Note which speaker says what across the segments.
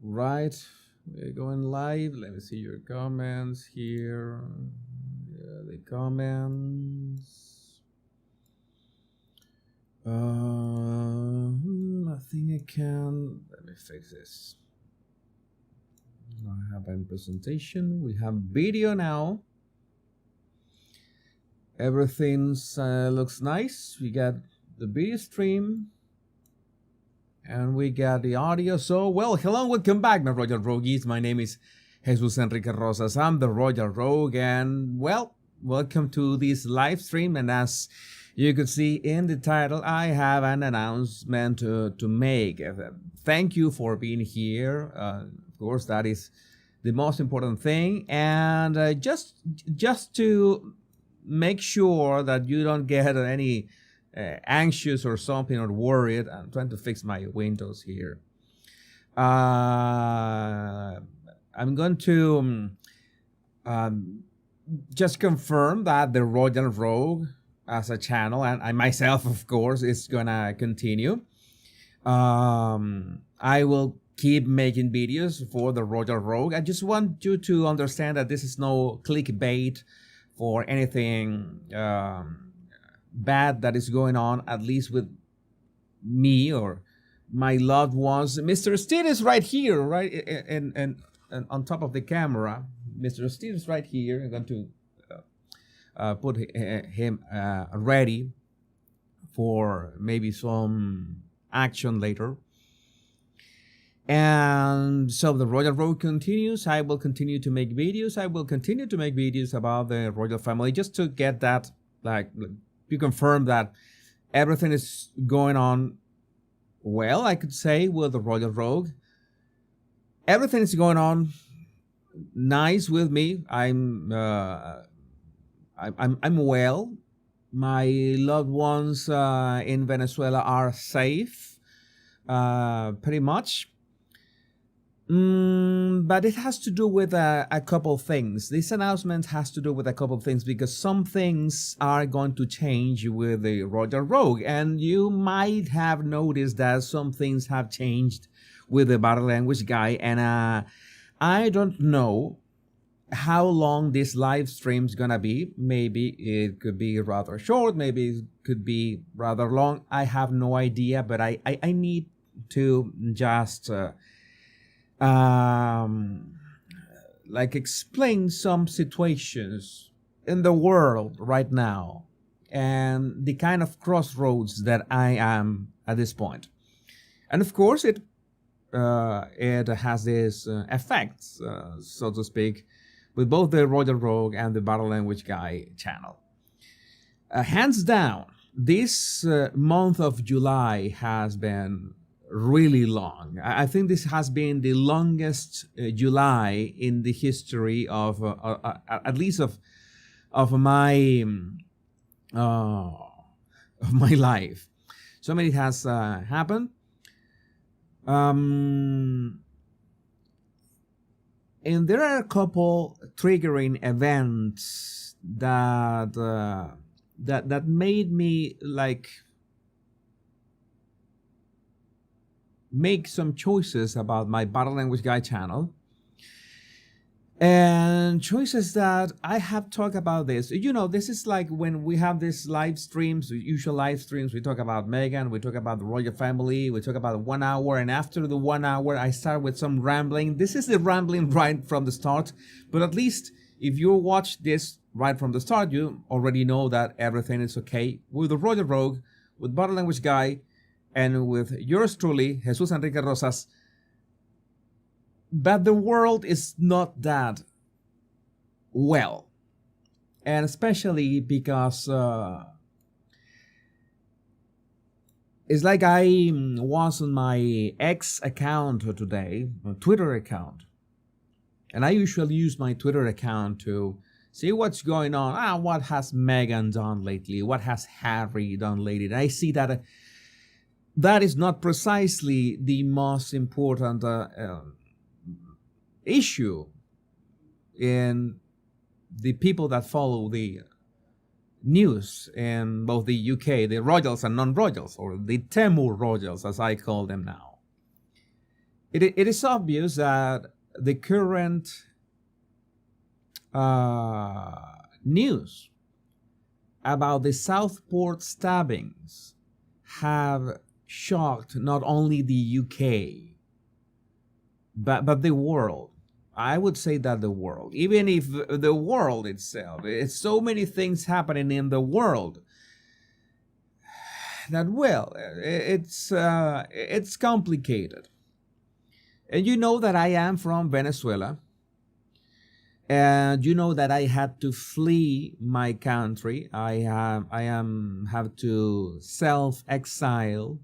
Speaker 1: Right, we're going live. Let me see your comments here. Yeah, the comments. I think I can. Let me fix this. I have a presentation. We have video now. Everything's looks nice. We got the video stream. And we got the audio. So, well, hello, welcome back, my Royal Rogues. My name is Jesus Enrique Rosas. I'm the Royal Rogue, and well, welcome to this live stream. And as you could see in the title, I have an announcement to make. Thank you for being here. Of course, that is the most important thing. And just to make sure that you don't get any anxious or something or worried. I'm trying to fix my windows here. I'm going to just confirm that the Royal Rogue as a channel and I myself, of course, is gonna continue. I will keep making videos for the Royal Rogue. I just want you to understand that this is no clickbait for anything bad that is going on, at least with me or my loved ones. Mr. Steed is right here, right? And on top of the camera. Mr. Steed is right here. I'm going to put him ready for maybe some action later. And so the Royal Road continues. I will continue to make videos. I will continue to make videos about the royal family just to get that, like, you confirm that everything is going on well, I could say, with the Royal Rogue. Everything is going on nice with me. I'm well. My loved ones in Venezuela are safe, pretty much. But it has to do with a couple things. This announcement has to do with a couple of things because some things are going to change with the Royal Rogue. And you might have noticed that some things have changed with the body language guy. And I don't know how long this live stream is going to be. Maybe it could be rather short. Maybe it could be rather long. I have no idea. But I need to just like explain some situations in the world right now and the kind of crossroads that I am at this point. And of course, it has this effects, so to speak, with both the Royal Rogue and the Battle Language Guy channel. Hands down, this month of July has been really long. I think this has been the longest July in the history of at least of my life. So many has happened. And there are a couple triggering events that that made me like make some choices about my Battle Language Guy channel, and choices that I have talked about this. You know, this is like when we have these live streams, usual live streams, we talk about Meghan, we talk about the royal family, we talk about 1 hour, and after the 1 hour, I start with some rambling. This is the rambling right from the start, but at least if you watch this right from the start, you already know that everything is okay with the Royal Rogue, with Battle Language Guy, and with yours truly, Jesus Enrique Rosas. But the world is not that well. And especially because it's like I was on my X account today, a Twitter account. And I usually use my Twitter account to see what's going on. What has Meghan done lately? What has Harry done lately? And I see that that is not precisely the most important issue in the people that follow the news in both the UK, the royals and non-royals, or the Temur royals, as I call them now. it is obvious that the current news about the Southport stabbings have shocked not only the UK, but the world. I would say that the world, even if the world itself, it's so many things happening in the world that, well, it's complicated. And you know that I am from Venezuela, and you know that I had to flee my country. I have to self-exile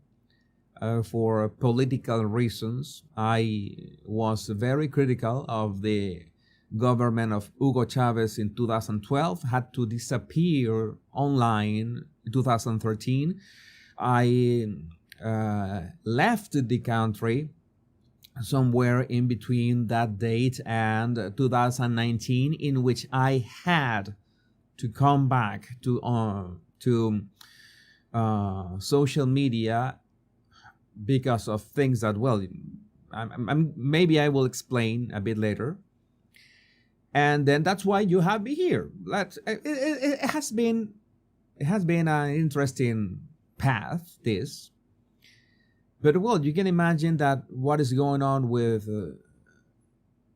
Speaker 1: for political reasons. I was very critical of the government of Hugo Chavez in 2012, had to disappear online in 2013. I left the country somewhere in between that date and 2019, in which I had to come back to social media because of things that, well, maybe I will explain a bit later. And then that's why you have me here. It has been an interesting path, this. But, well, you can imagine that what is going on with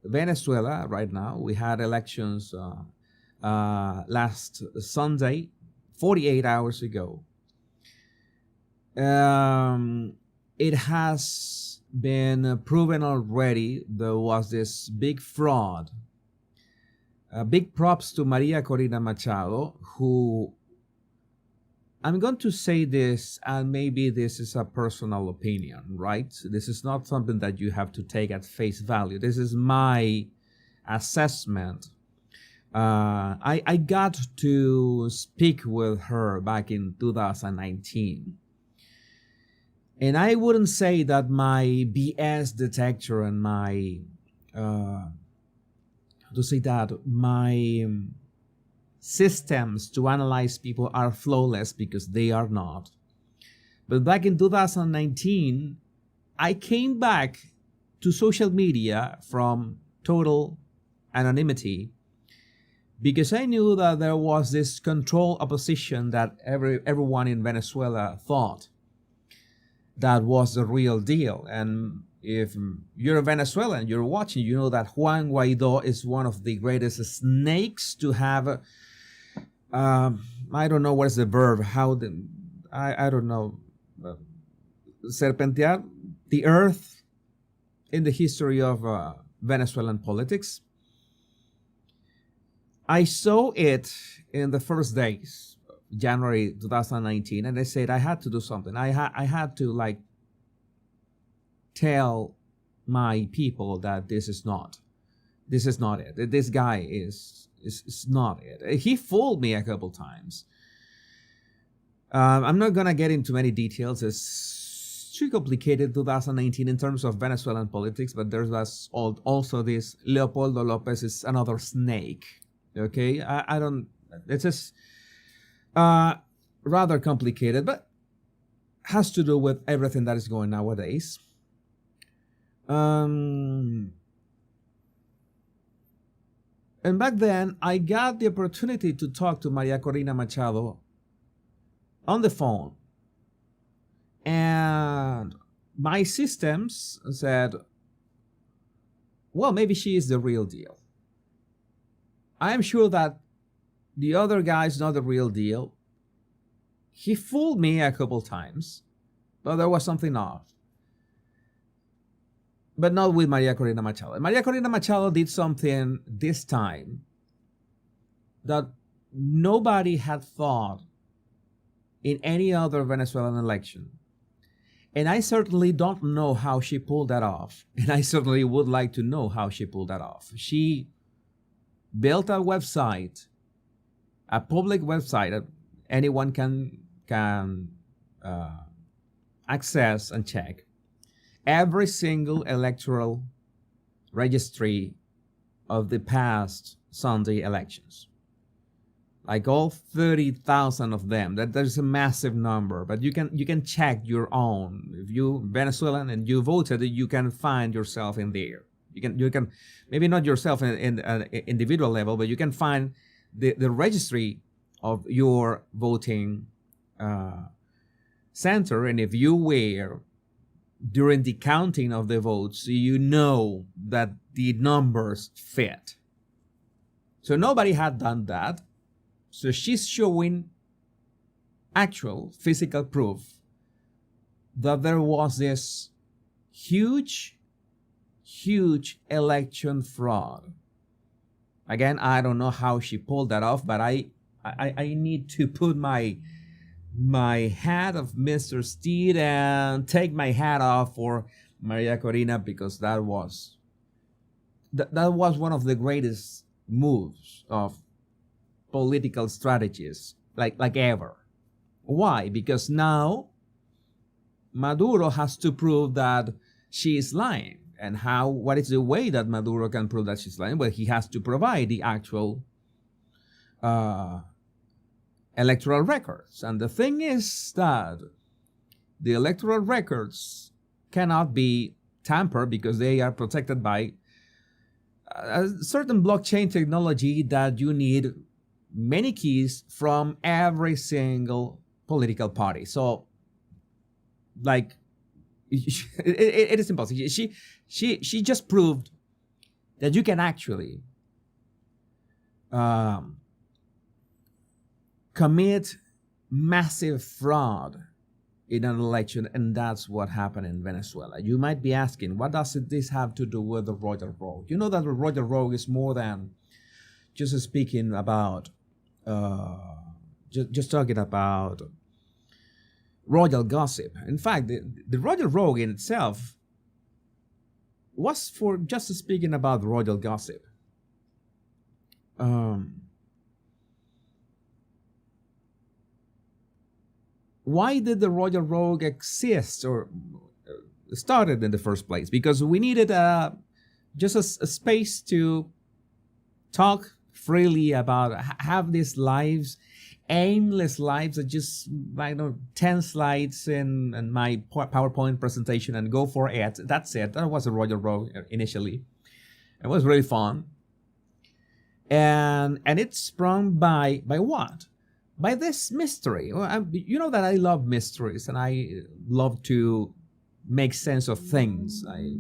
Speaker 1: Venezuela right now. We had elections last Sunday, 48 hours ago. It has been proven already there was this big fraud. Big props to Maria Corina Machado, who, I'm going to say this, and maybe this is a personal opinion, right? This is not something that you have to take at face value. This is my assessment. I got to speak with her back in 2019. And I wouldn't say that my BS detector and my, my systems to analyze people are flawless, because they are not. But back in 2019, I came back to social media from total anonymity because I knew that there was this controlled opposition that everyone in Venezuela thought that was the real deal. And if you're a Venezuelan, you're watching, you know that Juan Guaido is one of the greatest snakes to have. I don't know what is the verb. I don't know. Serpentear the earth in the history of Venezuelan politics. I saw it in the first days, January 2019, and I said I had to do something. I had to tell my people that this is not it. This guy is not it. He fooled me a couple times. I'm not gonna get into many details. It's too complicated, 2019, in terms of Venezuelan politics. But there's also this Leopoldo Lopez is another snake. Okay, I don't. It's just rather complicated, but has to do with everything that is going nowadays. And back then, I got the opportunity to talk to Maria Corina Machado on the phone. And my systems said, well, maybe she is the real deal. I am sure that the other guy is not the real deal. He fooled me a couple times, but there was something off. But not with Maria Corina Machado. Maria Corina Machado did something this time that nobody had thought in any other Venezuelan election. And I certainly don't know how she pulled that off. And I certainly would like to know how she pulled that off. She built a website, a public website that anyone can access and check. Every single electoral registry of the past Sunday elections. like all 30,000 of them. There's a massive number, but you can check your own. If you Venezuelan and you voted, you can find yourself in there. You can maybe not yourself in an individual level, but you can find the registry of your voting center, and if you were during the counting of the votes, you know that the numbers fit. So nobody had done that. So she's showing actual physical proof that there was this huge election fraud. Again, I don't know how she pulled that off, but I need to put my hat of Mr. Steed and take my hat off for Maria Corina, because that was one of the greatest moves of political strategies like ever. Why? Because now Maduro has to prove that she is lying. And what is the way that Maduro can prove that she's lying? Well, he has to provide the actual electoral records. And the thing is that the electoral records cannot be tampered because they are protected by a certain blockchain technology that you need many keys from every single political party. So, like, it is impossible. She just proved that you can actually commit massive fraud in an election, and that's what happened in Venezuela. You might be asking, what does this have to do with the Royal Road? You know that the Royal Road is more than just speaking about, just talking about royal gossip. In fact, the Royal Road in itself was for just speaking about royal gossip. Why did the Royal Road exist or started in the first place? Because we needed just a space to talk freely about, have these lives, aimless lives that just, 10 slides in my PowerPoint presentation and go for it. That's it. That was a Royal Road initially. It was really fun. And it sprung by what? By this mystery. You know that I love mysteries and I love to make sense of things. I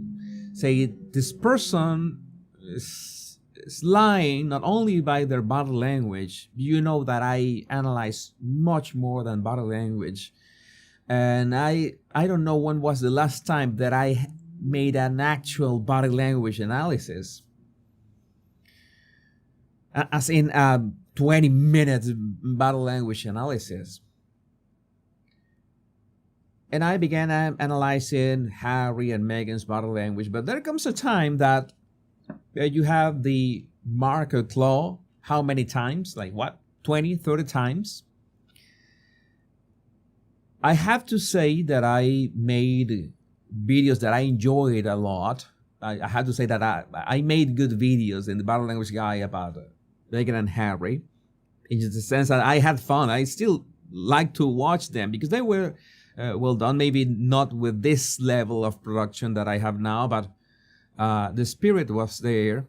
Speaker 1: say this person is lying not only by their body language. You know that I analyze much more than body language. And I don't know when was the last time that I made an actual body language analysis. As in 20 minutes body language analysis. And I began analyzing Harry and Meghan's body language. But there comes a time that you have the marker claw. How many times? 20, 30 times? I have to say that I made videos that I enjoyed a lot. I have to say that I made good videos in the body language guy about Meghan and Harry. In the sense that I had fun. I still like to watch them because they were well done. Maybe not with this level of production that I have now, but the spirit was there.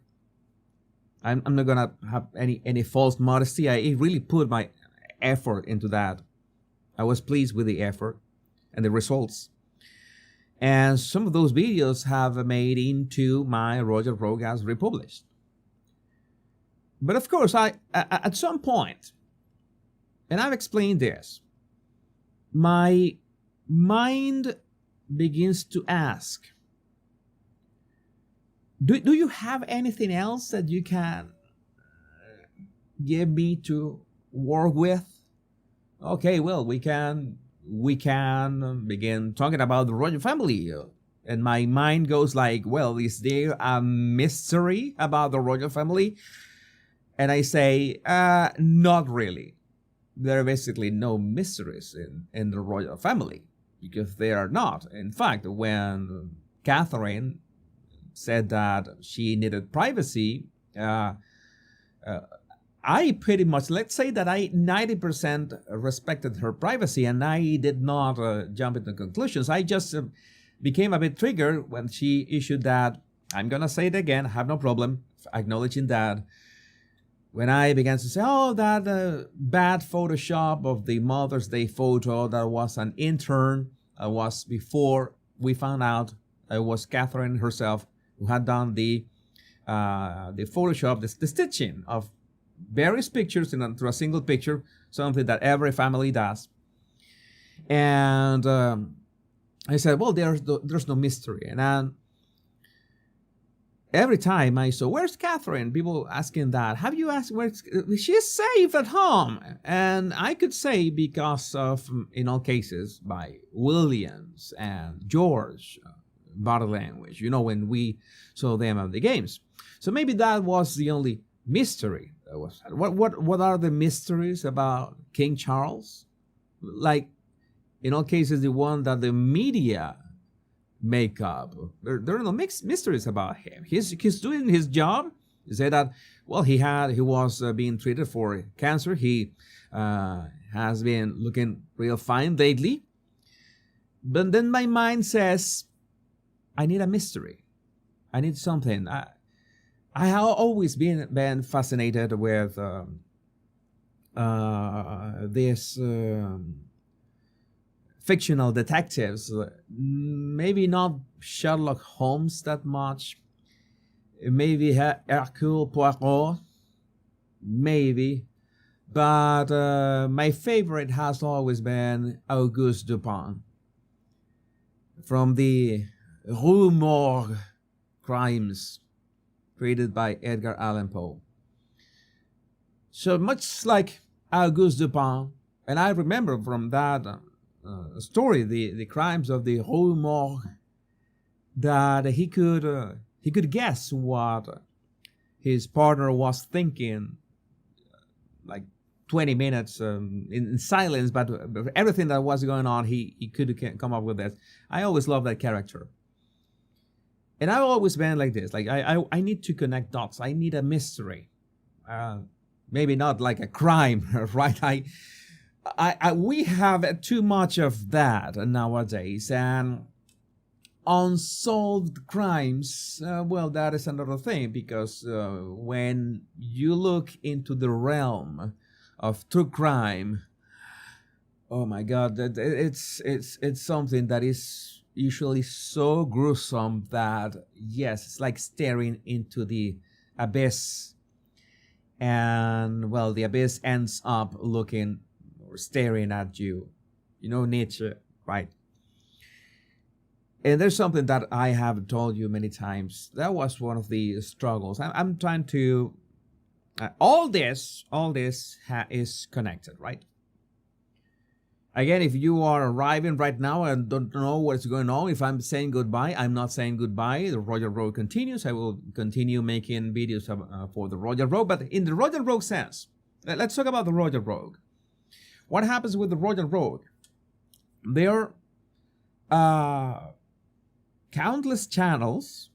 Speaker 1: I'm not gonna have any false modesty. I really put my effort into that. I was pleased with the effort and the results. And some of those videos have made into my Royal Road as republished. But of course, I at some point, and I've explained this, my mind begins to ask, do you have anything else that you can give me to work with? Okay, well, we can begin talking about the royal family. And my mind goes like, well, is there a mystery about the royal family? And I say, not really. There are basically no mysteries in the royal family, because they are not. In fact, when Catherine said that she needed privacy, I pretty much, let's say that I 90% respected her privacy, and I did not jump into conclusions. I just became a bit triggered when she issued that. I'm going to say it again, I have no problem acknowledging that. When I began to say, oh, that bad Photoshop of the Mother's Day photo, that was an intern, was before we found out it was Catherine herself who had done the Photoshop, the stitching of various pictures into a single picture, something that every family does. And I said, well, there's no mystery. And every time I saw, where's Catherine? People asking that. Have you asked where she's safe at home? And I could say because of, in all cases, by Williams and George body language, when we saw them at the games. So maybe that was the only mystery. What are the mysteries about King Charles? Like, in all cases, the one that the media make up. There are no mixed mysteries about him. He's doing his job. They say that, well, he was being treated for cancer. He has been looking real fine lately. But then my mind says, I need a mystery. I need something. I have always been fascinated with this fictional detectives. Maybe not Sherlock Holmes that much. Maybe Hercule Poirot. Maybe. But my favorite has always been Auguste Dupin. From the Rue Morgue crimes created by Edgar Allan Poe. So much like Auguste Dupin, and I remember from that story, the crimes of the Rue Morgue, that he could guess what his partner was thinking, like 20 minutes in silence, but everything that was going on, he could come up with this. I always loved that character. And I've always been like this. Like I need to connect dots. I need a mystery. Maybe not like a crime, right? We have too much of that nowadays. And unsolved crimes, well, that is another thing, because when you look into the realm of true crime, oh my God, it's something that is usually so gruesome that, yes, it's like staring into the abyss. And, well, the abyss ends up looking or staring at you. Nietzsche, right? And there's something that I have told you many times. That was one of the struggles. I'm trying to... all this is connected, right? Again, if you are arriving right now and don't know what's going on, if I'm saying goodbye, I'm not saying goodbye. The Royal Road continues. I will continue making videos for the Royal Road. But in the Royal Road sense, let's talk about the Royal Road. What happens with the Royal Road? There are countless channels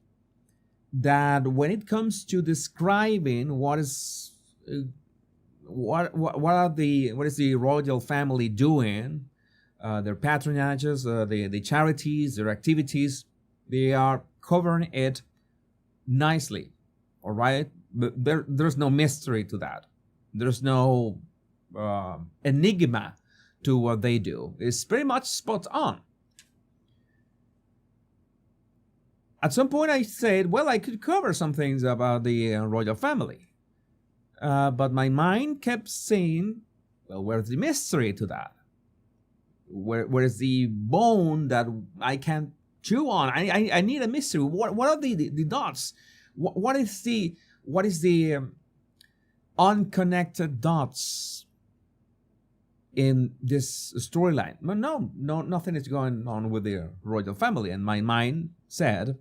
Speaker 1: that, when it comes to describing what is the royal family doing, their patronages, the charities, their activities, they are covering it nicely, all right? But there's no mystery to that. There's no enigma to what they do. It's pretty much spot on. At some point I said, well, I could cover some things about the royal family. But my mind kept saying, well, where's the mystery to that? Where's the bone that I can't chew on? I need a mystery. What are the dots? What is the unconnected dots in this storyline? No, nothing is going on with the royal family. And my mind said,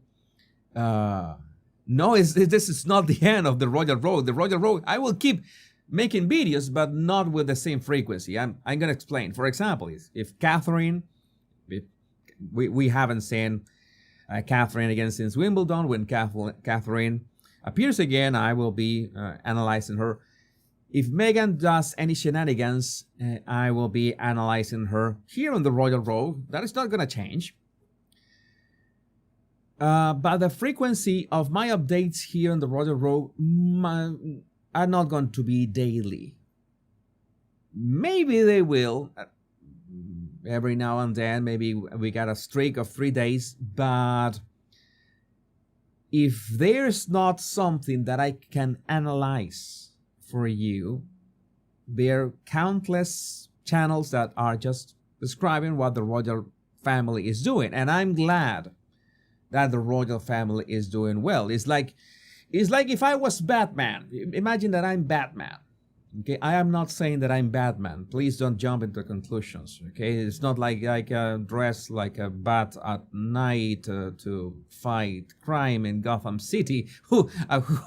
Speaker 1: no, this is not the end of the Royal Road. The Royal Road, I will keep making videos, but not with the same frequency. I'm going to explain. For example, if Catherine, we haven't seen Catherine again since Wimbledon. When Catherine appears again, I will be analyzing her. If Meghan does any shenanigans, I will be analyzing her here on the Royal Road. That is not going to change. But the frequency of my updates here on the Royal Road are not going to be daily. Maybe they will every now and then. Maybe we got a streak of 3 days. But if there's not something that I can analyze for you, there are countless channels that are just describing what the royal family is doing. And I'm glad that the royal family is doing well. It's like if I was Batman. Imagine that I'm Batman. Okay, I am not saying that I'm Batman. Please don't jump into conclusions. Okay, it's not like dress like a bat at night to fight crime in Gotham City. Who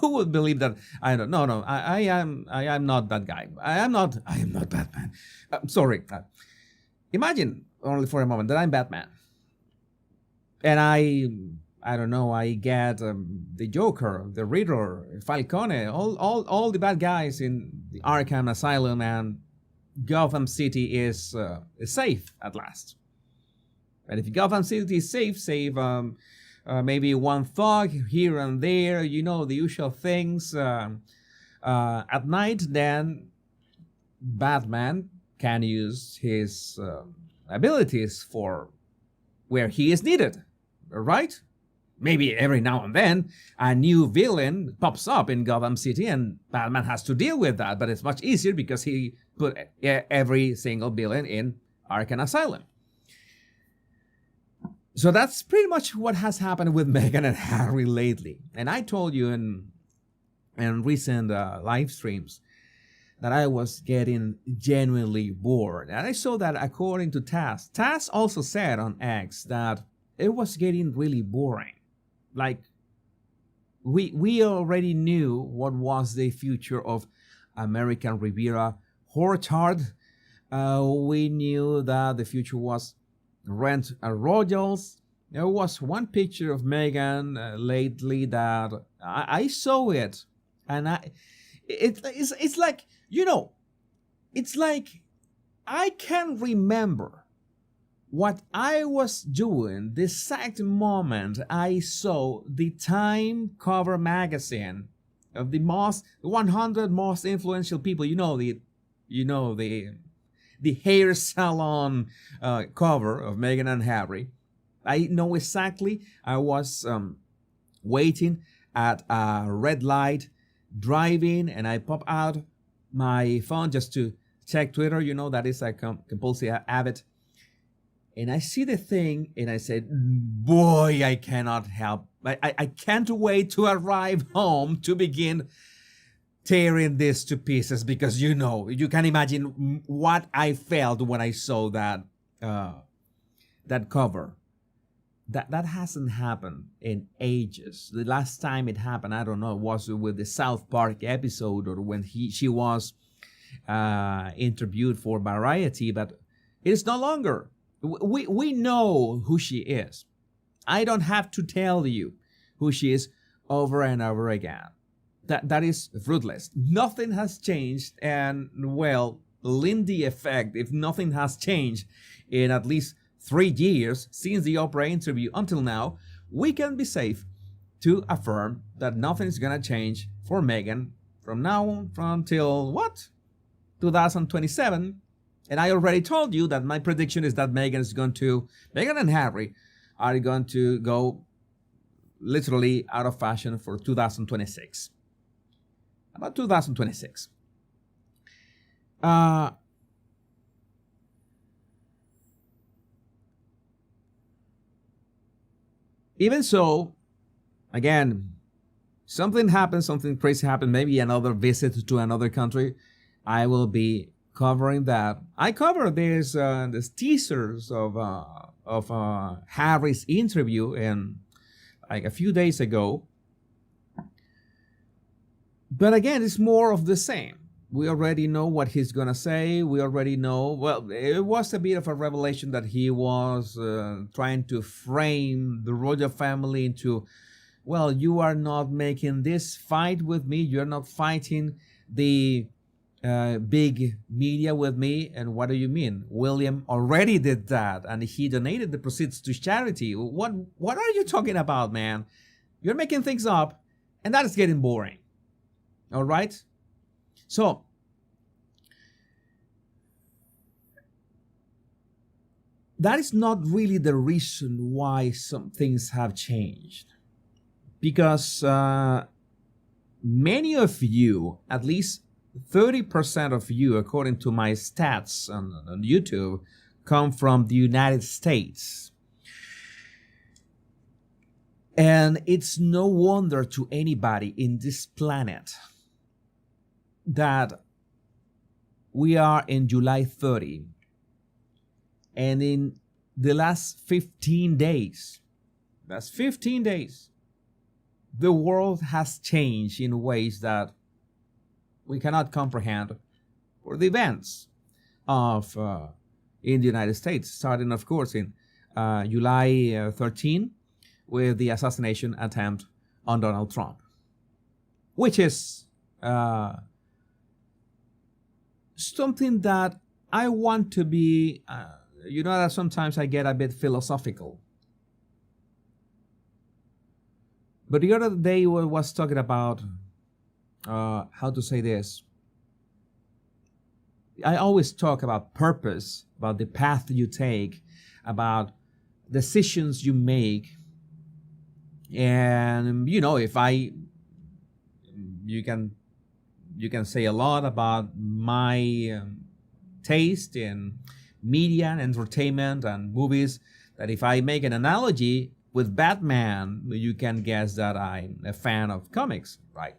Speaker 1: would believe that? I don't. No. I am not that guy. I am not Batman. Sorry. Imagine only for a moment that I'm Batman, and I don't know, I get the Joker, the Riddler, Falcone, all the bad guys in the Arkham Asylum, and Gotham City is safe at last. And if Gotham City is safe, save maybe one thug here and there, the usual things. At night, then Batman can use his abilities for where he is needed, right? Maybe every now and then a new villain pops up in Gotham City and Batman has to deal with that. But it's much easier because he put every single villain in Arkham Asylum. So that's pretty much what has happened with Meghan and Harry lately. And I told you in recent live streams that I was getting genuinely bored. And I saw that according to Taz. Taz also said on X that it was getting really boring. Like, we already knew what was the future of American Riviera Orchard. We knew that the future was rent a royals. There was one picture of Meghan lately that I saw it, and it's like, it's like I can remember what I was doing the exact moment I saw the Time cover magazine of the 100 most influential people. The hair salon cover of Meghan and Harry. I know exactly. I was waiting at a red light, driving, and I pop out my phone just to check Twitter. That is a compulsive habit. And I see the thing, and I said, boy, I cannot help. I can't wait to arrive home to begin tearing this to pieces, because you can imagine what I felt when I saw that cover. That hasn't happened in ages. The last time it happened, I don't know, was with the South Park episode, or when she was interviewed for Variety, but it is no longer. We know who she is. I don't have to tell you who she is over and over again. That is fruitless. Nothing has changed, and well, Lindy effect, if nothing has changed in at least 3 years since the Oprah interview until now, we can be safe to affirm that nothing is gonna change for Meghan from now until what? 2027. And I already told you that my prediction is that Meghan and Harry are going to go literally out of fashion for 2026. About 2026. Even so, again, something happens, something crazy happens, maybe another visit to another country, I will be covering that. I covered these teasers of Harry's interview like a few days ago. But again, it's more of the same. We already know what he's gonna say. We already know. Well, it was a bit of a revelation that he was trying to frame the royal family into, well, you are not making this fight with me. You're not fighting the big media with me. And what do you mean? William already did that, and he donated the proceeds to charity. What are you talking about, man? You're making things up, and that is getting boring. All right? So, that is not really the reason why some things have changed. Because many of you, at least 30% of you, according to my stats on YouTube, come from the United States. And it's no wonder to anybody in this planet that we are in July 30. And in the last 15 days, that's 15 days, the world has changed in ways that we cannot comprehend for the events of in the United States, starting, of course, in July 13 with the assassination attempt on Donald Trump, which is something that I want to be, you know that sometimes I get a bit philosophical. But the other day I was talking about, how to say this. I always talk about purpose, about the path you take, about decisions you make. And, you know, you can say a lot about my taste in media and entertainment and movies, that if I make an analogy with Batman, you can guess that I'm a fan of comics, right?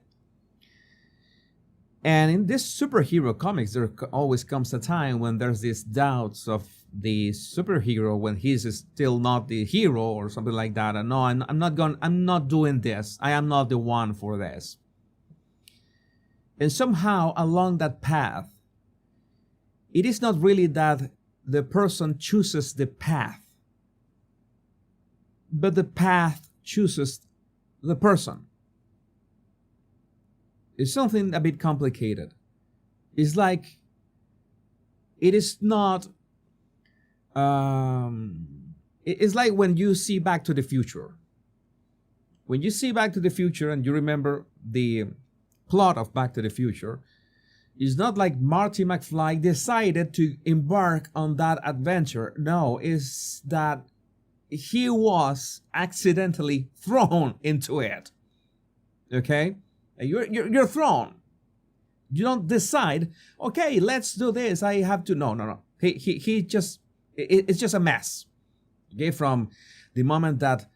Speaker 1: And in this superhero comics, there always comes a time when there's these doubts of the superhero, when he's still not the hero or something like that. And no, I'm not doing this. I am not the one for this. And somehow along that path, it is not really that the person chooses the path, but the path chooses the person. It's something a bit complicated. It's like, it is not, it's like when you see Back to the Future. When you see Back to the Future and you remember the plot of Back to the Future, it's not like Marty McFly decided to embark on that adventure. No, it's that he was accidentally thrown into it. Okay? You're thrown. You don't decide, okay, let's do this. I have to. No. He just, it's just a mess. Okay? From the moment that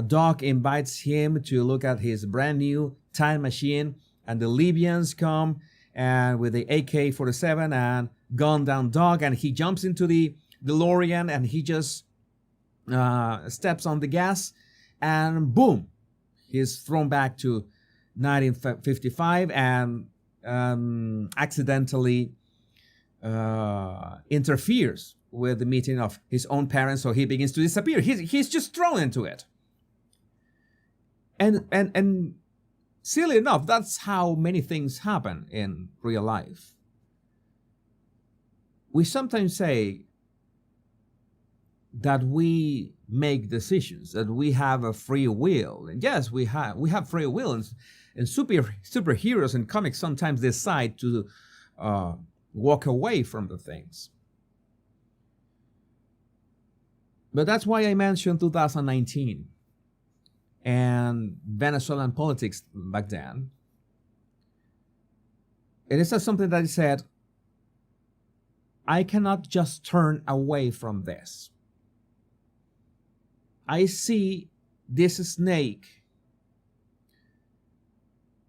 Speaker 1: Doc invites him to look at his brand new time machine, and the Libyans come and with the AK-47 and gun down Doc, and he jumps into the DeLorean and he just steps on the gas, and boom, he's thrown back to 1955 and accidentally interferes with the meeting of his own parents, so he begins to disappear. He's just thrown into it. And silly enough, that's how many things happen in real life. We sometimes say that we make decisions, that we have a free will. And yes, we have free will. And superheroes in comics sometimes decide to walk away from the things. But that's why I mentioned 2019 and Venezuelan politics back then. It is something that I said, I cannot just turn away from this. I see this snake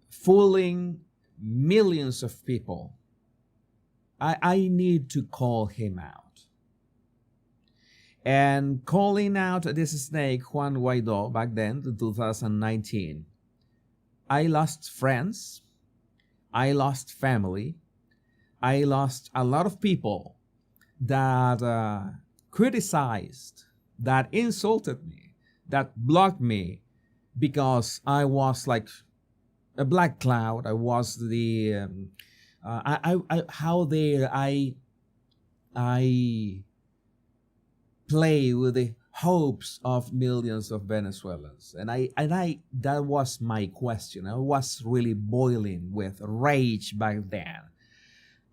Speaker 1: fooling millions of people. I need to call him out. And calling out this snake, Juan Guaido, back then, in 2019, I lost friends, I lost family, I lost a lot of people that criticized, that insulted me, that blocked me, because I was like a black cloud. I was the How dare I play with the hopes of millions of Venezuelans? And I that was my question. I was really boiling with rage back then.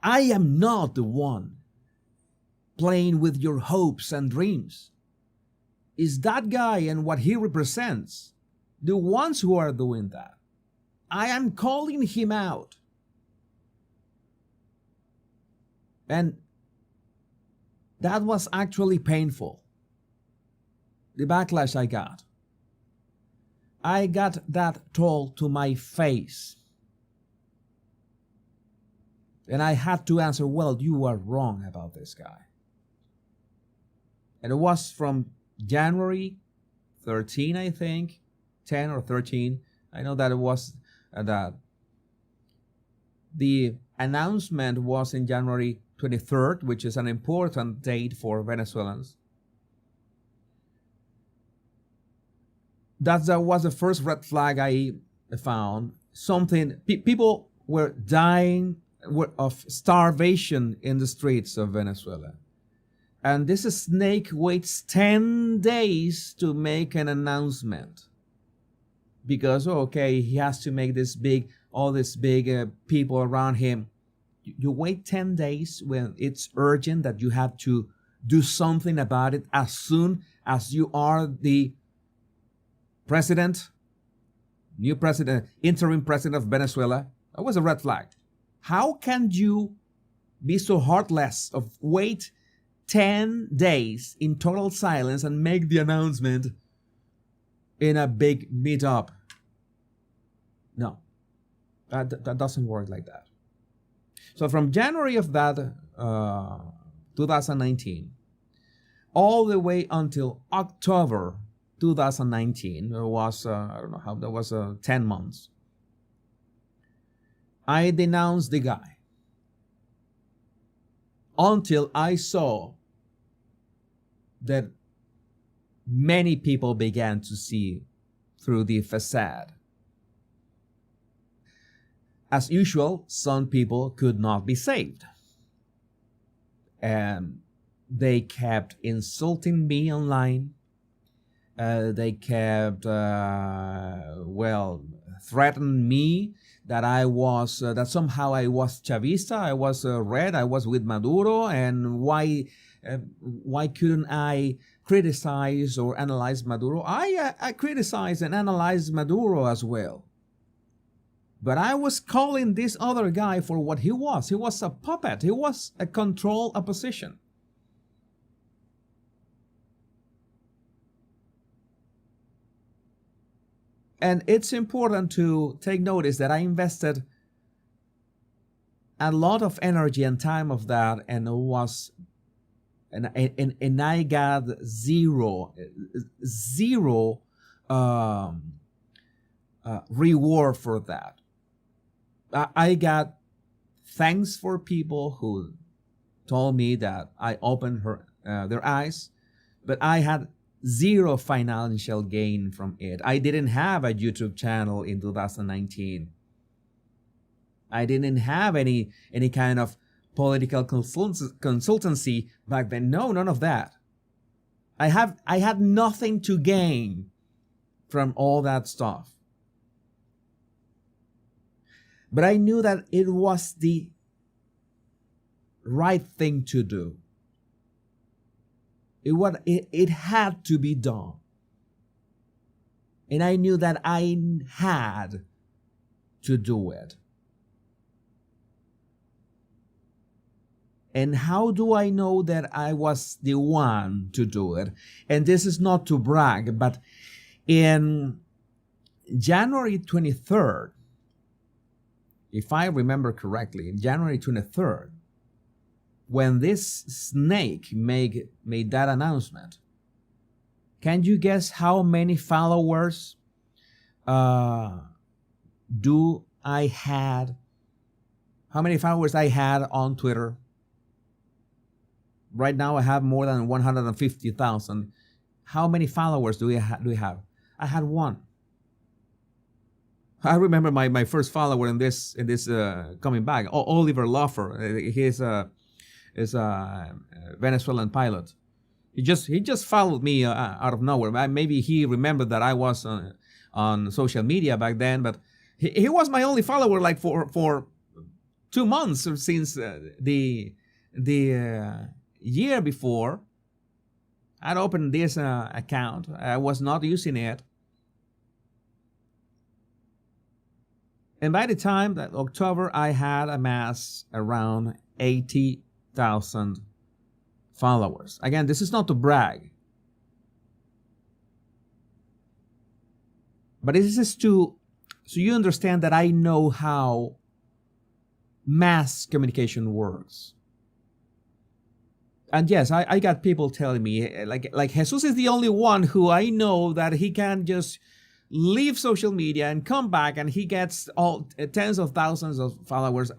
Speaker 1: I am not the one playing with your hopes and dreams. It's that guy and what he represents, the ones who are doing that. I am calling him out. And that was actually painful. The backlash I got. I got that told to my face. And I had to answer, well, you are wrong about this guy. And it was from January 13, I think, 10 or 13. I know that it was that. The announcement was in January 23rd, which is an important date for Venezuelans. That was the first red flag I found. People were dying of starvation in the streets of Venezuela. And this snake waits 10 days to make an announcement. Because, okay, he has to make all these big people around him. You wait 10 days when it's urgent that you have to do something about it as soon as you are the interim president of Venezuela. That was a red flag. How can you be so heartless of wait 10 days in total silence and make the announcement in a big meetup? No, that doesn't work like that. So from January of that 2019 all the way until October 2019, there was I don't know how, there was 10 months. I denounced the guy until I saw that many people began to see through the facade. As usual, some people could not be saved. And they kept insulting me online. They kept, threatening me that that somehow I was Chavista, I was red, I was with Maduro, and why couldn't I criticize or analyze Maduro? I criticize and analyze Maduro as well. But I was calling this other guy for what he was. He was a puppet. He was a controlled opposition. And it's important to take notice that I invested a lot of energy and time of that, and I got zero reward for that. I got thanks for people who told me that I opened their eyes, but I had zero financial gain from it. I didn't have a YouTube channel in 2019. I didn't have any kind of political consultancy back then. No, none of that. I had nothing to gain from all that stuff. But I knew that it was the right thing to do. It had to be done. And I knew that I had to do it. And how do I know that I was the one to do it? And this is not to brag, but in January 23rd, if I remember correctly, in January 23rd, when this snake made that announcement, can you guess how many followers how many followers I had on Twitter? Right now I have more than 150,000. How many followers do we have? I had one. I remember my first follower in this coming back, Oliver Loffer. Is a Venezuelan pilot. He just followed me out of nowhere. Maybe he remembered that I was on social media back then, but he was my only follower like for 2 months since the year before. I'd opened this account. I was not using it. And by the time that October, I had amassed around 80,000 followers. Again, this is not to brag, but this is so you understand that I know how mass communication works. And yes, I got people telling me, like Jesus is the only one who I know that he can just leave social media and come back and he gets all tens of thousands of followers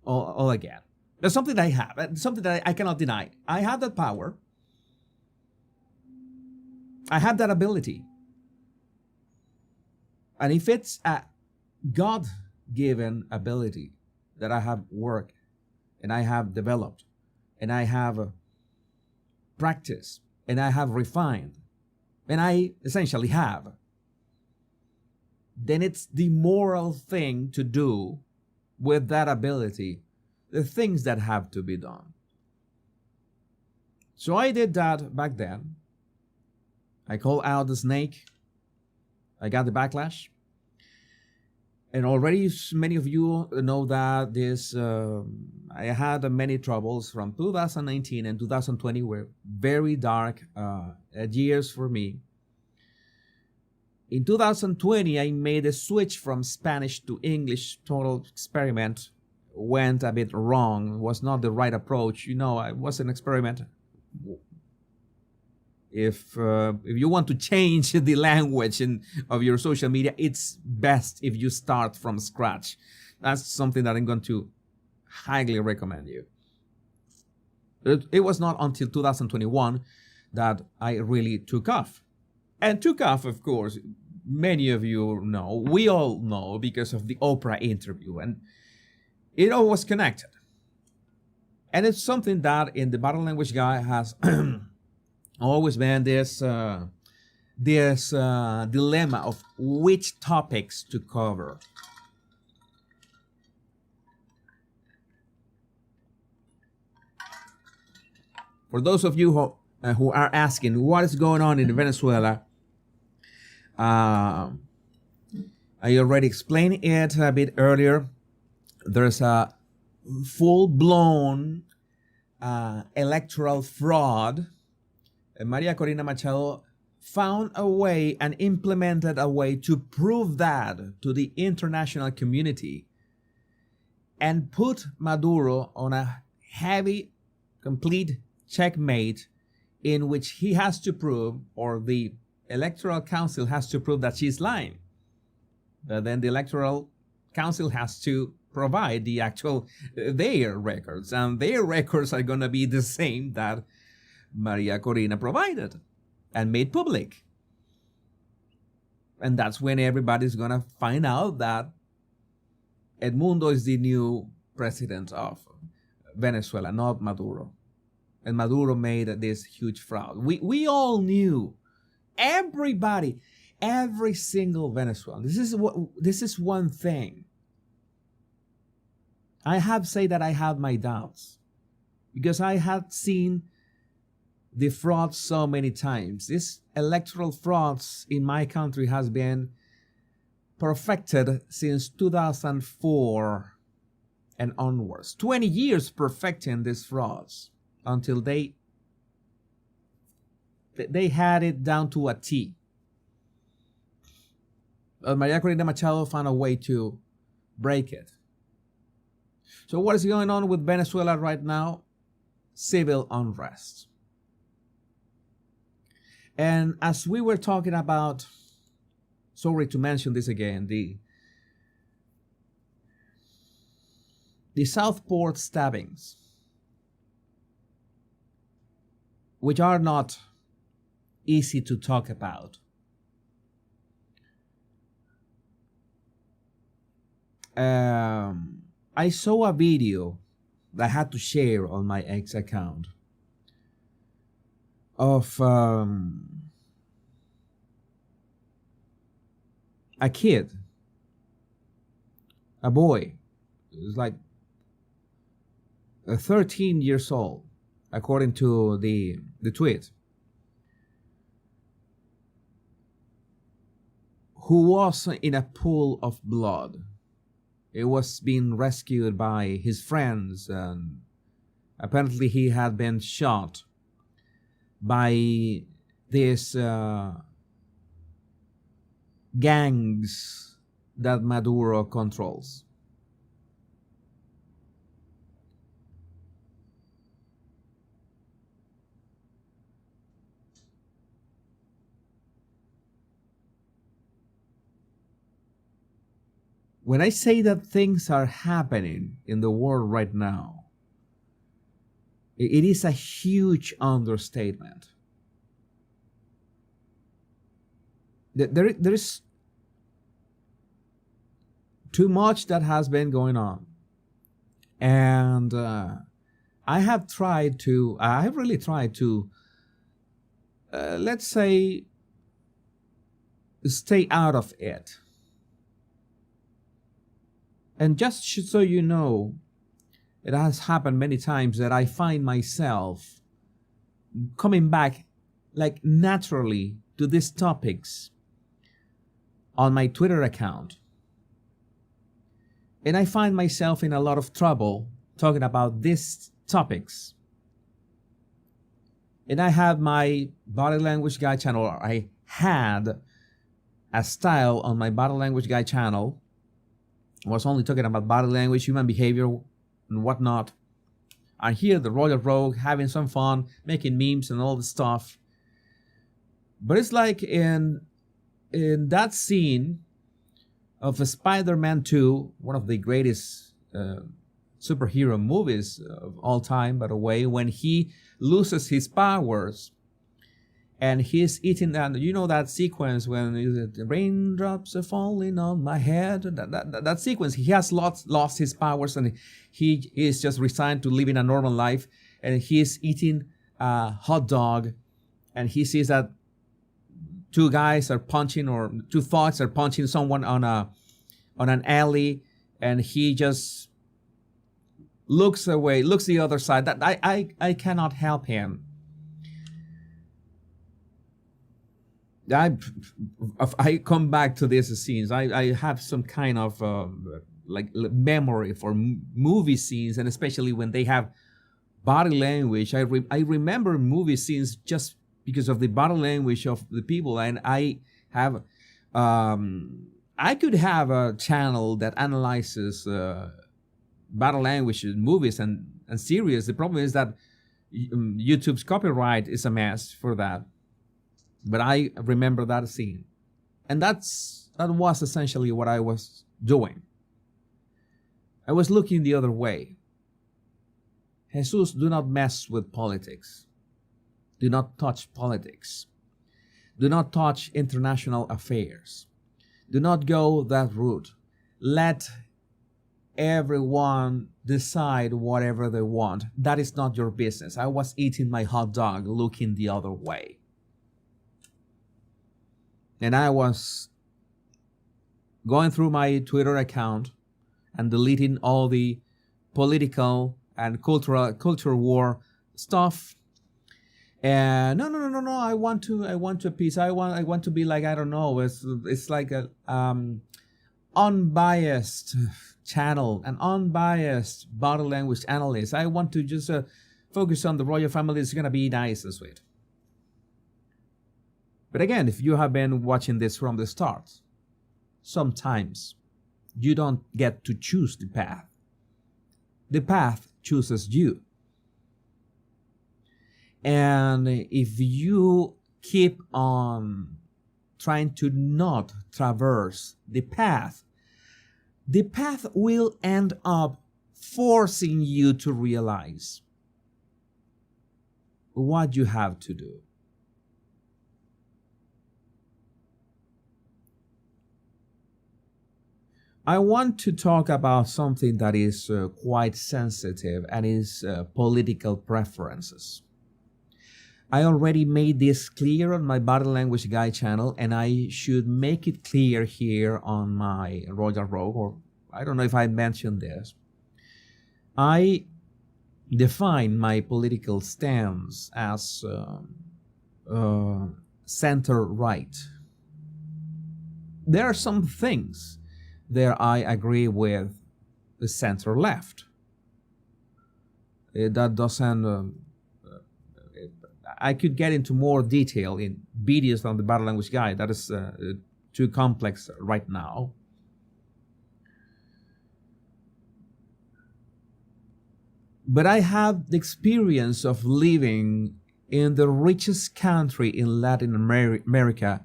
Speaker 1: all again. That's something that I have, something that I cannot deny. I have that power. I have that ability. And if it's a God-given ability that I have worked and I have developed and I have practiced and I have refined and I essentially have, then it's the moral thing to do with that ability, the things that have to be done. So I did that back then. I called out the snake. I got the backlash. And already many of you know that I had many troubles from 2019 and 2020 were very dark years for me. In 2020, I made a switch from Spanish to English. Total experiment. Went a bit wrong. Was not the right approach. It was an experiment. If you want to change the language of your social media, it's best if you start from scratch. That's something that I'm going to highly recommend you. It was not until 2021 that I really took off. And took off, of course, many of you know, we all know because of the Oprah interview. And it all was connected. And it's something that in the Body Language Guy has always been this dilemma of which topics to cover. For those of you who are asking what is going on in Venezuela, I already explained it a bit earlier. There's a full-blown electoral fraud. Maria Corina Machado found a way and implemented a way to prove that to the international community and put Maduro on a heavy, complete checkmate in which he has to prove, or the Electoral Council has to prove that she's lying. But then the Electoral Council has to provide their records, and their records are going to be the same that Maria Corina provided and made public. And that's when everybody's going to find out that Edmundo is the new president of Venezuela, not Maduro. And Maduro made this huge fraud. We all knew, everybody, every single Venezuelan. This is one thing. I have said that I had my doubts because I had seen the fraud so many times. This electoral frauds in my country has been perfected since 2004 and onwards. 20 years perfecting these frauds until they had it down to a T. Maria Corina Machado found a way to break it. So what is going on with Venezuela right now? Civil unrest. And as we were talking about, sorry to mention this again, the Southport stabbings, which are not easy to talk about. I saw a video that I had to share on my ex account of a kid, a boy, it was like 13 years old, according to the tweet, who was in a pool of blood. It was being rescued by his friends, and apparently he had been shot by these gangs that Maduro controls. When I say that things are happening in the world right now, it is a huge understatement. There is too much that has been going on. And I have really tried to, let's say, stay out of it. And just so you know, it has happened many times that I find myself coming back like naturally to these topics on my Twitter account. And I find myself in a lot of trouble talking about these topics. And I have my body language guy channel, or I had a style on my body language guy channel. I was only talking about body language, human behavior, and whatnot. And here, the Royal Rogue, having some fun, making memes and all this stuff. But it's like in that scene of Spider-Man 2, one of the greatest superhero movies of all time, by the way, when he loses his powers and he's eating, and you know that sequence when the raindrops are falling on my head, that sequence, he has lost his powers and he is just resigned to living a normal life, and he's eating a hot dog and he sees that two thugs are punching someone on an alley, and he just looks away, looks the other side. That I cannot help him. I come back to these scenes. I have some kind of like memory for movie scenes, and especially when they have body language. I remember movie scenes just because of the body language of the people, and I have I could have a channel that analyzes body language in movies and series. The problem is that YouTube's copyright is a mess for that. But I remember that scene. And that was essentially what I was doing. I was looking the other way. Jesus, do not mess with politics. Do not touch politics. Do not touch international affairs. Do not go that route. Let everyone decide whatever they want. That is not your business. I was eating my hot dog looking the other way. And I was going through my Twitter account and deleting all the political and culture war stuff. And no. I want to peace. I want to be like, I don't know. It's like a unbiased channel, an unbiased body language analyst. I want to just focus on the royal family. It's gonna be nice and sweet. But again, if you have been watching this from the start, sometimes you don't get to choose the path. The path chooses you. And if you keep on trying to not traverse the path will end up forcing you to realize what you have to do. I want to talk about something that is quite sensitive, and is political preferences. I already made this clear on my Body Language Guy channel, and I should make it clear here on my Royal Rogue, or I don't know if I mentioned this. I define my political stance as center-right. There are some things there I agree with the center-left. That doesn't... I could get into more detail in videos on the Body Language Guy. That is too complex right now. But I have the experience of living in the richest country in Latin America.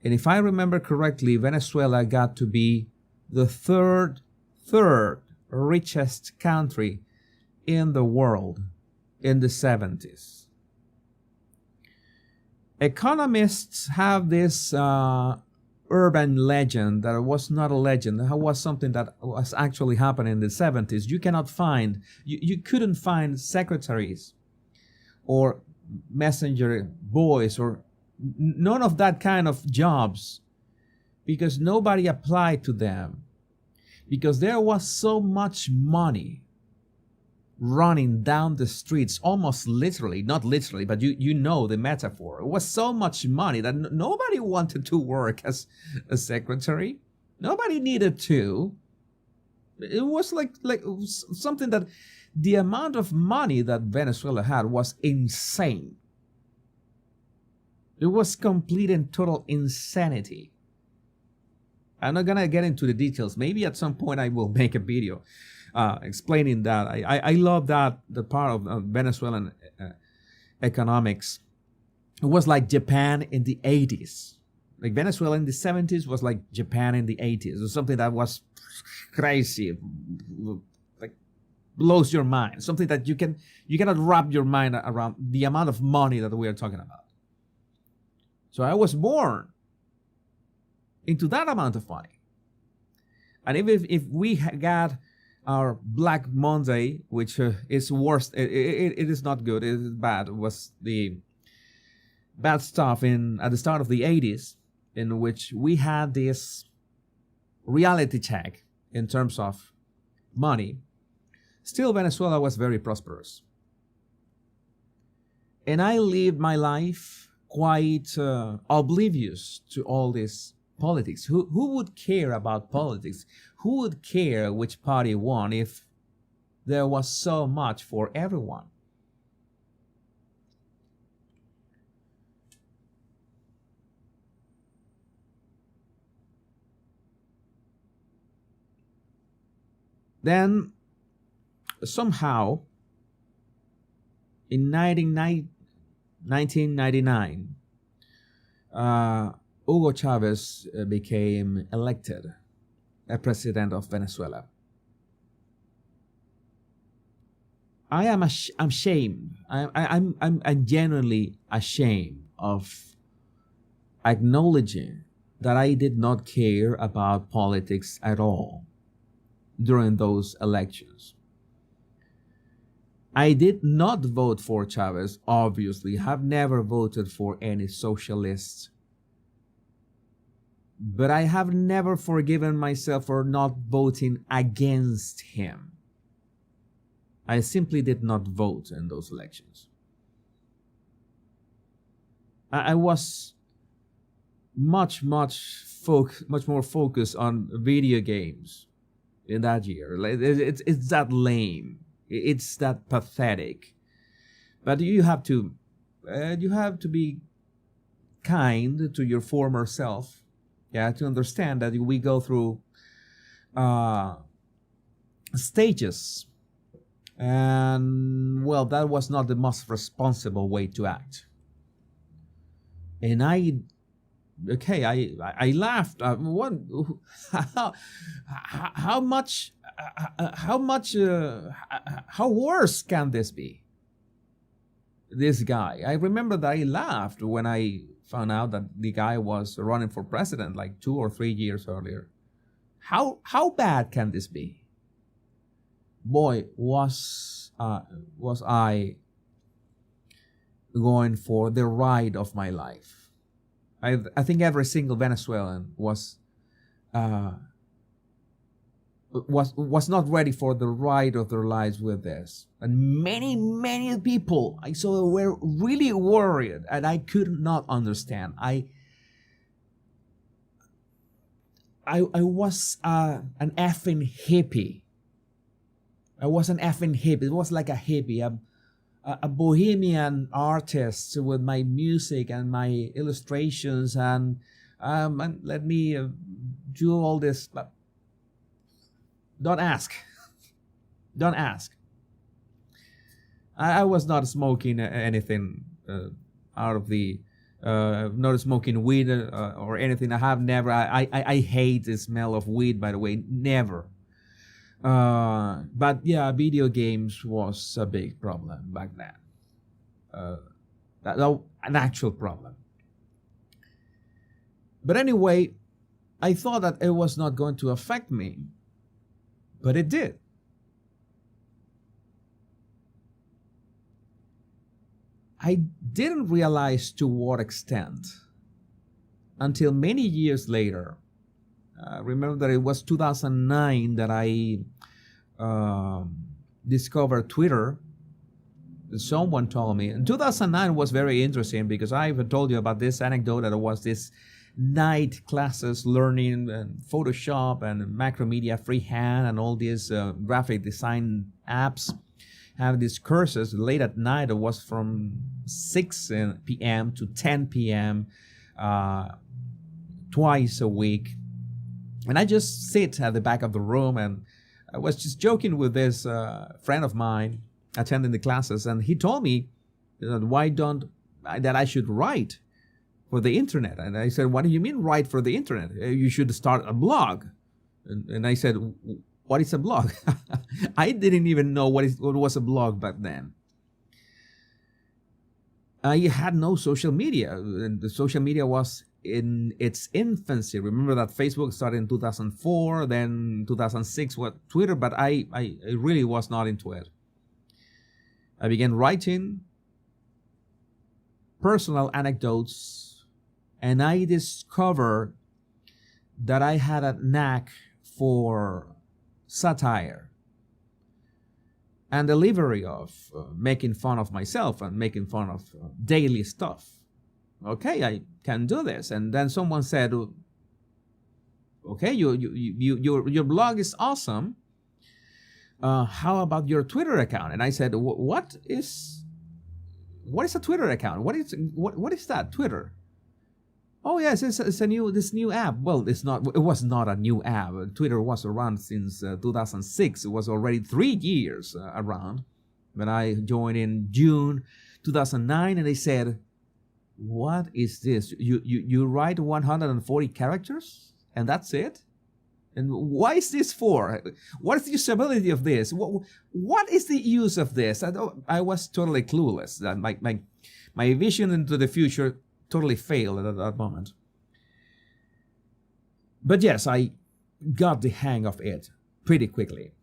Speaker 1: And if I remember correctly, Venezuela got to be the third richest country in the world in the 70s. Economists have this urban legend that was not a legend. That was something that was actually happening in the 70s. You cannot find, you couldn't find secretaries or messenger boys or none of that kind of jobs, because nobody applied to them, because there was so much money running down the streets, almost literally, not literally, but you know the metaphor. It was so much money that nobody wanted to work as a secretary. Nobody needed to. It was like something that the amount of money that Venezuela had was insane. It was complete and total insanity. I'm not gonna get into the details. Maybe at some point I will make a video explaining that. I love that the part of Venezuelan economics. It was like Japan in the 80s. Like Venezuela in the 70s was like Japan in the 80s. It was something that was crazy, like blows your mind. Something that you cannot wrap your mind around the amount of money that we are talking about. So I was born into that amount of money. And if we got our Black Monday, which is worse, it is not good, it is bad. It was the bad stuff at the start of the 80s, in which we had this reality check in terms of money. Still, Venezuela was very prosperous. And I lived my life quite oblivious to all this politics. Who would care about politics? Who would care which party won if there was so much for everyone? Then somehow in 1999, Hugo Chavez became elected a president of Venezuela. I'm ashamed. I'm genuinely ashamed of acknowledging that I did not care about politics at all during those elections. I did not vote for Chavez, obviously. Have never voted for any socialist. But I have never forgiven myself for not voting against him. I simply did not vote in those elections. I was much more focused on video games in that year. It's that lame. It's that pathetic. But you have to be kind to your former self. Yeah, to understand that we go through stages. And, well, that was not the most responsible way to act. And I laughed. How worse can this be? This guy. I remember that I laughed when I found out that the guy was running for president like 2 or 3 years earlier. How bad can this be? Boy, was I going for the ride of my life. I think every single Venezuelan was not ready for the ride of their lives with this. And many people I saw were really worried, and I could not understand. I was an effing hippie. I was an effing hippie. It was like a hippie, a bohemian artist with my music and my illustrations, and let me do all this. But don't ask. Don't ask. I was not smoking anything out of the, not smoking weed or anything. I have never. I hate the smell of weed, by the way. Never. But yeah, video games was a big problem back then. An actual problem. But anyway, I thought that it was not going to affect me, but it did. I didn't realize to what extent until many years later. Remember that it was 2009 that I discovered Twitter. Someone told me. And 2009 was very interesting because I've told you about this anecdote that it was this night classes learning Photoshop and Macromedia freehand and all these graphic design apps. Have these courses late at night. It was from 6 p.m. to 10 p.m. Twice a week. And I just sit at the back of the room, and I was just joking with this friend of mine attending the classes, and he told me that I should write for the internet. And I said, what do you mean write for the internet? You should start a blog. And I said, what is a blog? I didn't even know what was a blog back then. I had no social media. And the social media was in its infancy. Remember that Facebook started in 2004, then 2006 was Twitter, but I really was not into it. I began writing personal anecdotes, and I discovered that I had a knack for satire and delivery of making fun of myself and making fun of daily stuff. Okay, I can do this. And then someone said, okay, your blog is awesome. How about your Twitter account? And I said, what is a Twitter account? What is that, Twitter? Oh yes, it's this new app. Well, it was not a new app. Twitter was around since 2006. It was already 3 years around when I joined in June 2009, and they said, what is this? You write 140 characters and that's it? And why is this for? What is the usability of this? What is the use of this? I was totally clueless. My vision into the future totally failed at that moment. But yes, I got the hang of it pretty quickly.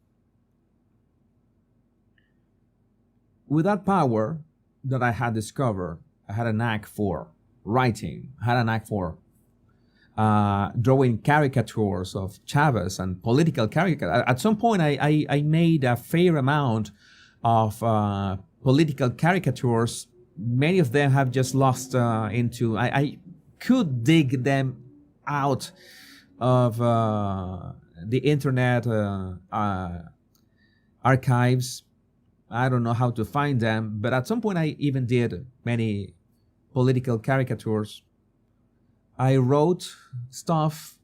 Speaker 1: With that power that I had discovered, I had a knack for writing. I had a knack for drawing caricatures of Chavez and political caricatures. At some point, I made a fair amount of political caricatures. Many of them have just lost into... I could dig them out of the internet archives. I don't know how to find them, but at some point I even did many political caricatures. I wrote stuff,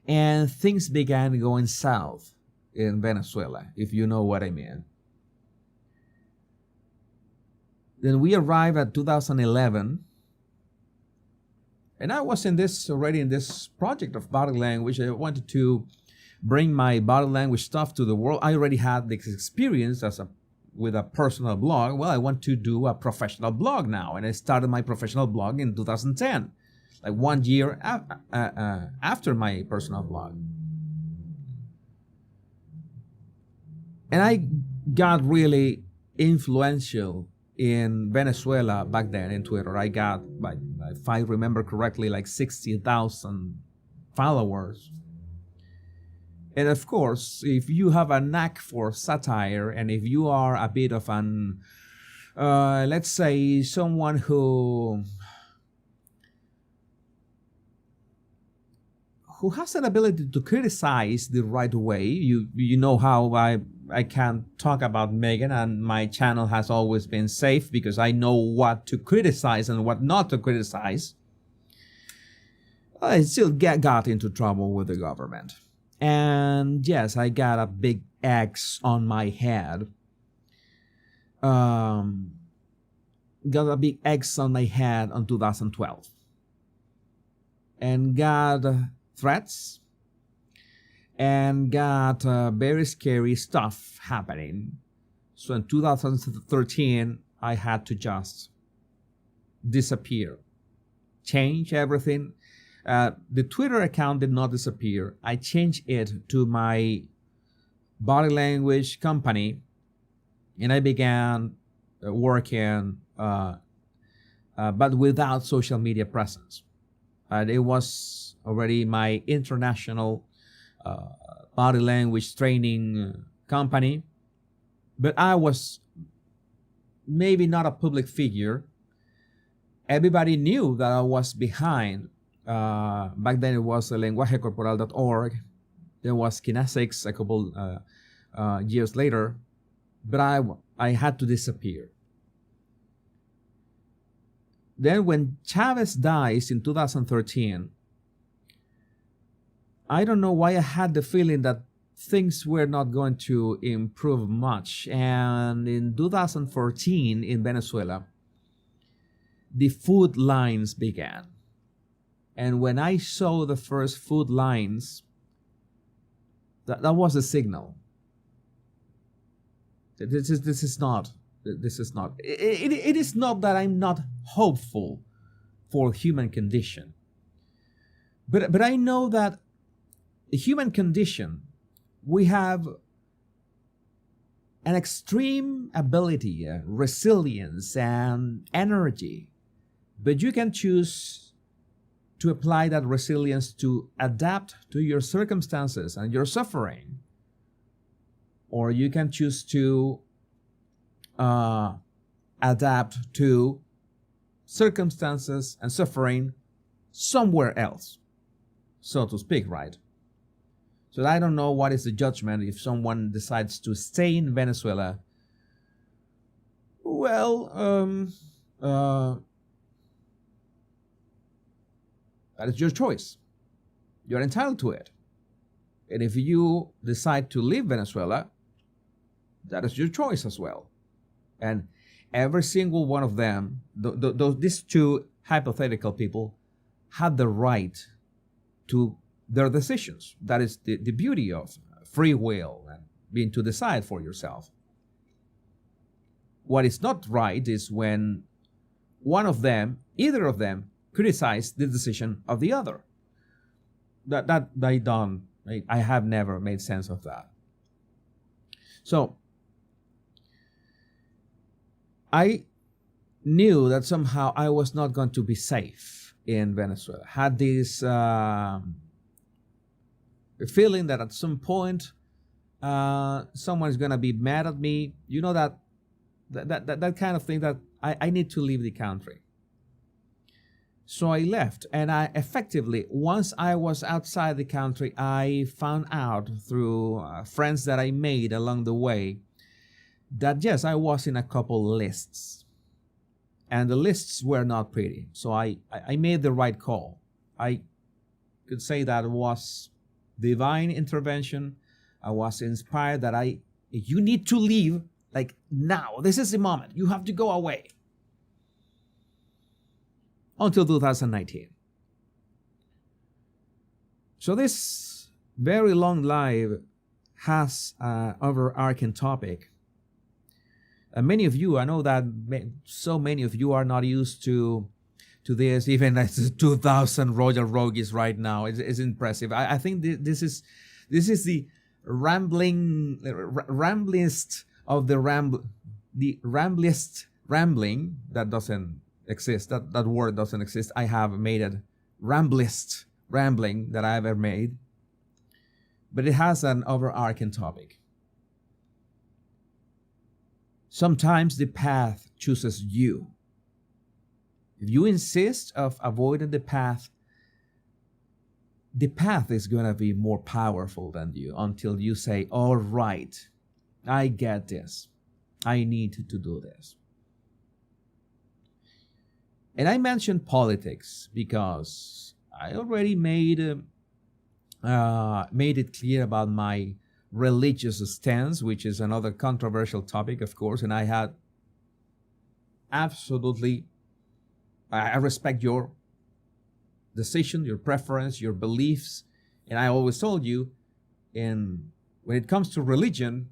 Speaker 1: and things began going south in Venezuela, if you know what I mean. Then we arrived at 2011, and I was already in this project of body language. I wanted to bring my body language stuff to the world. I already had this experience with a personal blog. Well, I want to do a professional blog now, and I started my professional blog in 2010, like 1 year after my personal blog. And I got really influential in Venezuela back then in Twitter. I got, if I remember correctly, like 60,000 followers. And of course, if you have a knack for satire, and if you are a bit of an, let's say, someone who has an ability to criticize the right way, you know how I can talk about Megan, and my channel has always been safe because I know what to criticize and what not to criticize. I still got into trouble with the government. And yes, I got a big X on my head. Got a big X on my head in 2012. And got threats. And got very scary stuff happening. So in 2013, I had to just disappear. Change everything. The Twitter account did not disappear. I changed it to my body language company, and I began working, but without social media presence. It was already my international body language training company, but I was maybe not a public figure. Everybody knew that I was behind. Back then it was lenguajecorporal.org. There was kinesics a couple years later, but I had to disappear. Then when Chavez dies in 2013, I don't know why I had the feeling that things were not going to improve much. And in 2014 in Venezuela, the food lines began. And when I saw the first food lines, that was a signal. This is not. It is not that I'm not hopeful for human condition. But I know that the human condition, we have an extreme ability, resilience, and energy. But you can choose to apply that resilience to adapt to your circumstances and your suffering. Or you can choose to adapt to circumstances and suffering somewhere else, so to speak, right? So I don't know what is the judgment if someone decides to stay in Venezuela. Well, that is your choice. You're entitled to it. And if you decide to leave Venezuela, that is your choice as well. And every single one of them, these two hypothetical people, had the right to their decisions. That is the beauty of free will and being to decide for yourself. What is not right is when one of them, either of them, criticize the decision of the other. I have never made sense of that. So I knew that somehow I was not going to be safe in Venezuela. Had this feeling that at some point someone is going to be mad at me. You know, that kind of thing, that I need to leave the country. So I left, and I effectively, once I was outside the country, I found out through friends that I made along the way that yes, I was in a couple lists, and the lists were not pretty. So I made the right call. I could say that it was divine intervention. I was inspired that you need to leave, like now. This is the moment. You have to go away. Until 2019. So this very long live has an overarching topic. And many of you, I know that so many of you are not used to this, even as 2,000 Royal Rogues right now. It's impressive. I think this is the ramblingest of the rambliest rambling that doesn't exist. That word doesn't exist. I have made it rambliest rambling that I ever made. But it has an overarching topic. Sometimes the path chooses you. If you insist of avoiding the path is going to be more powerful than you until you say, all right, I get this. I need to do this. And I mentioned politics because I already made it clear about my religious stance, which is another controversial topic, of course, and I had absolutely, I respect your decision, your preference, your beliefs, and I always told you, when it comes to religion,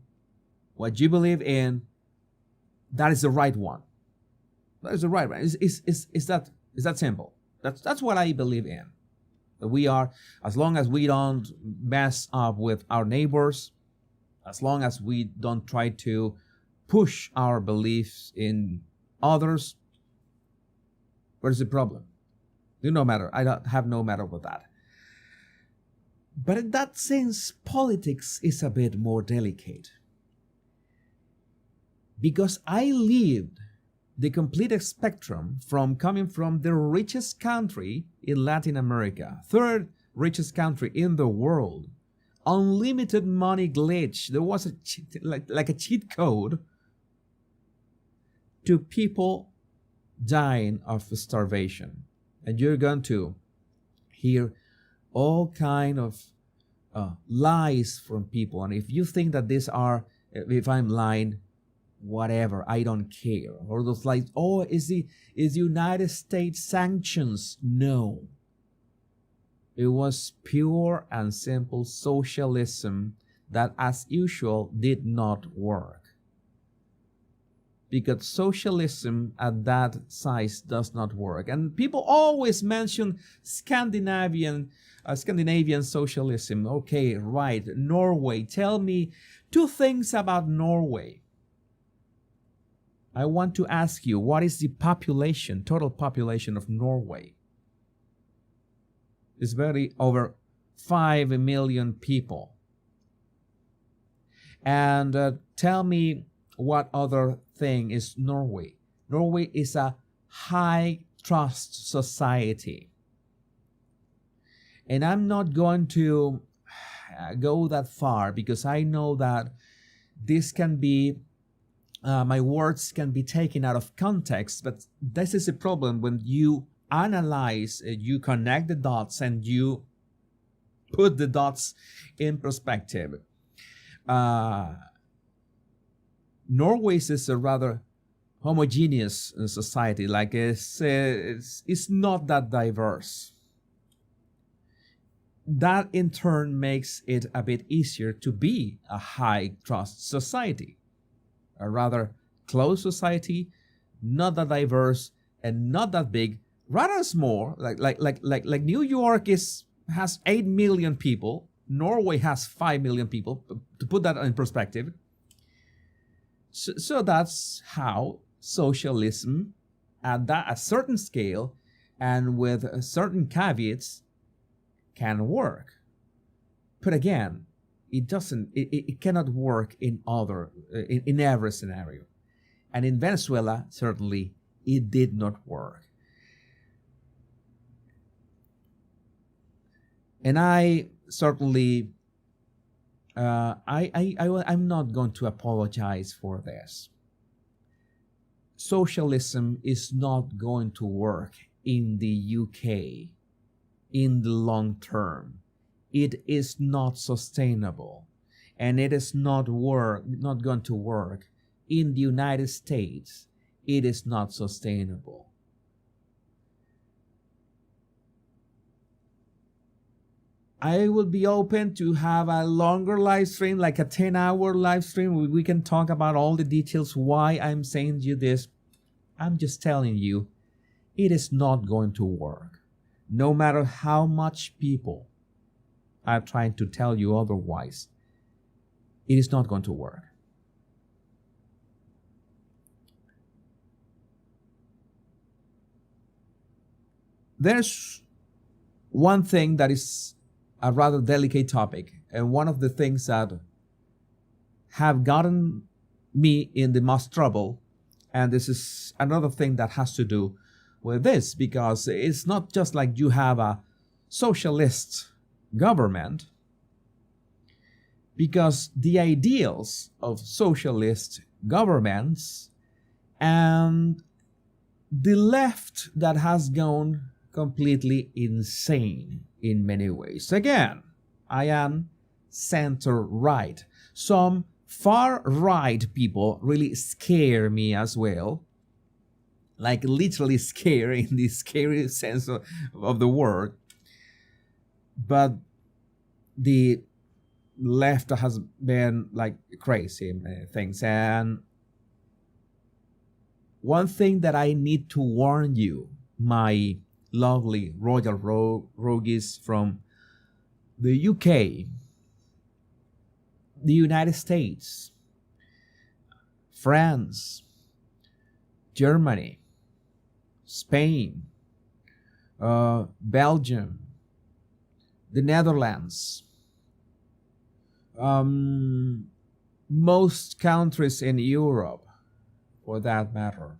Speaker 1: what you believe in, that is the right one. That is the right one. Is that simple? That's what I believe in. That we are, as long as we don't mess up with our neighbors, as long as we don't try to push our beliefs in others, where's the problem? No matter. I don't have no matter with that. But in that sense, politics is a bit more delicate. Because I lived the complete spectrum from coming from the richest country in Latin America, third richest country in the world, unlimited money glitch. There was like a cheat code to people dying of starvation. And you're going to hear all kind of lies from people. And if you think that these are, if I'm lying, whatever, I don't care. Or those lies, oh, is United States sanctions? No. It was pure and simple socialism that, as usual, did not work. Because socialism at that size does not work. And people always mention Scandinavian socialism. Okay, right, Norway. Tell me 2 things about Norway. I want to ask you, what is the population, total population of Norway? It's over 5 million people. And tell me what other thing is Norway. Norway is a high trust society. And I'm not going to go that far because I know that this can be, my words can be taken out of context, but this is a problem when you analyze, you connect the dots and you put the dots in perspective. Norway is a rather homogeneous society, like it's not that diverse. That in turn makes it a bit easier to be a high trust society, a rather close society, not that diverse and not that big, rather small. Like New York has 8 million people, Norway has 5 million people. To put that in perspective. So that's how socialism at a certain scale and with certain caveats can work. But again, it cannot work in every scenario. And in Venezuela, certainly, it did not work. And I certainly, I'm not going to apologize for this. Socialism is not going to work in the UK in the long term. It is not sustainable, and it is not going to work in the United States. It is not sustainable. I will be open to have a longer live stream, like a 10-hour live stream. We can talk about all the details why I'm saying to you this. I'm just telling you, it is not going to work. No matter how much people are trying to tell you otherwise, it is not going to work. There's one thing that is a rather delicate topic, and one of the things that have gotten me in the most trouble, and this is another thing that has to do with this, because it's not just like you have a socialist government, because the ideals of socialist governments and the left that has gone completely insane in many ways. Again, I am center right. Some far right people really scare me as well, like literally scare in the scary sense of the word. But the left has been like crazy things. And one thing that I need to warn you, my lovely royal rogues from the UK, the United States, France, Germany, Spain, Belgium, the Netherlands, most countries in Europe, for that matter.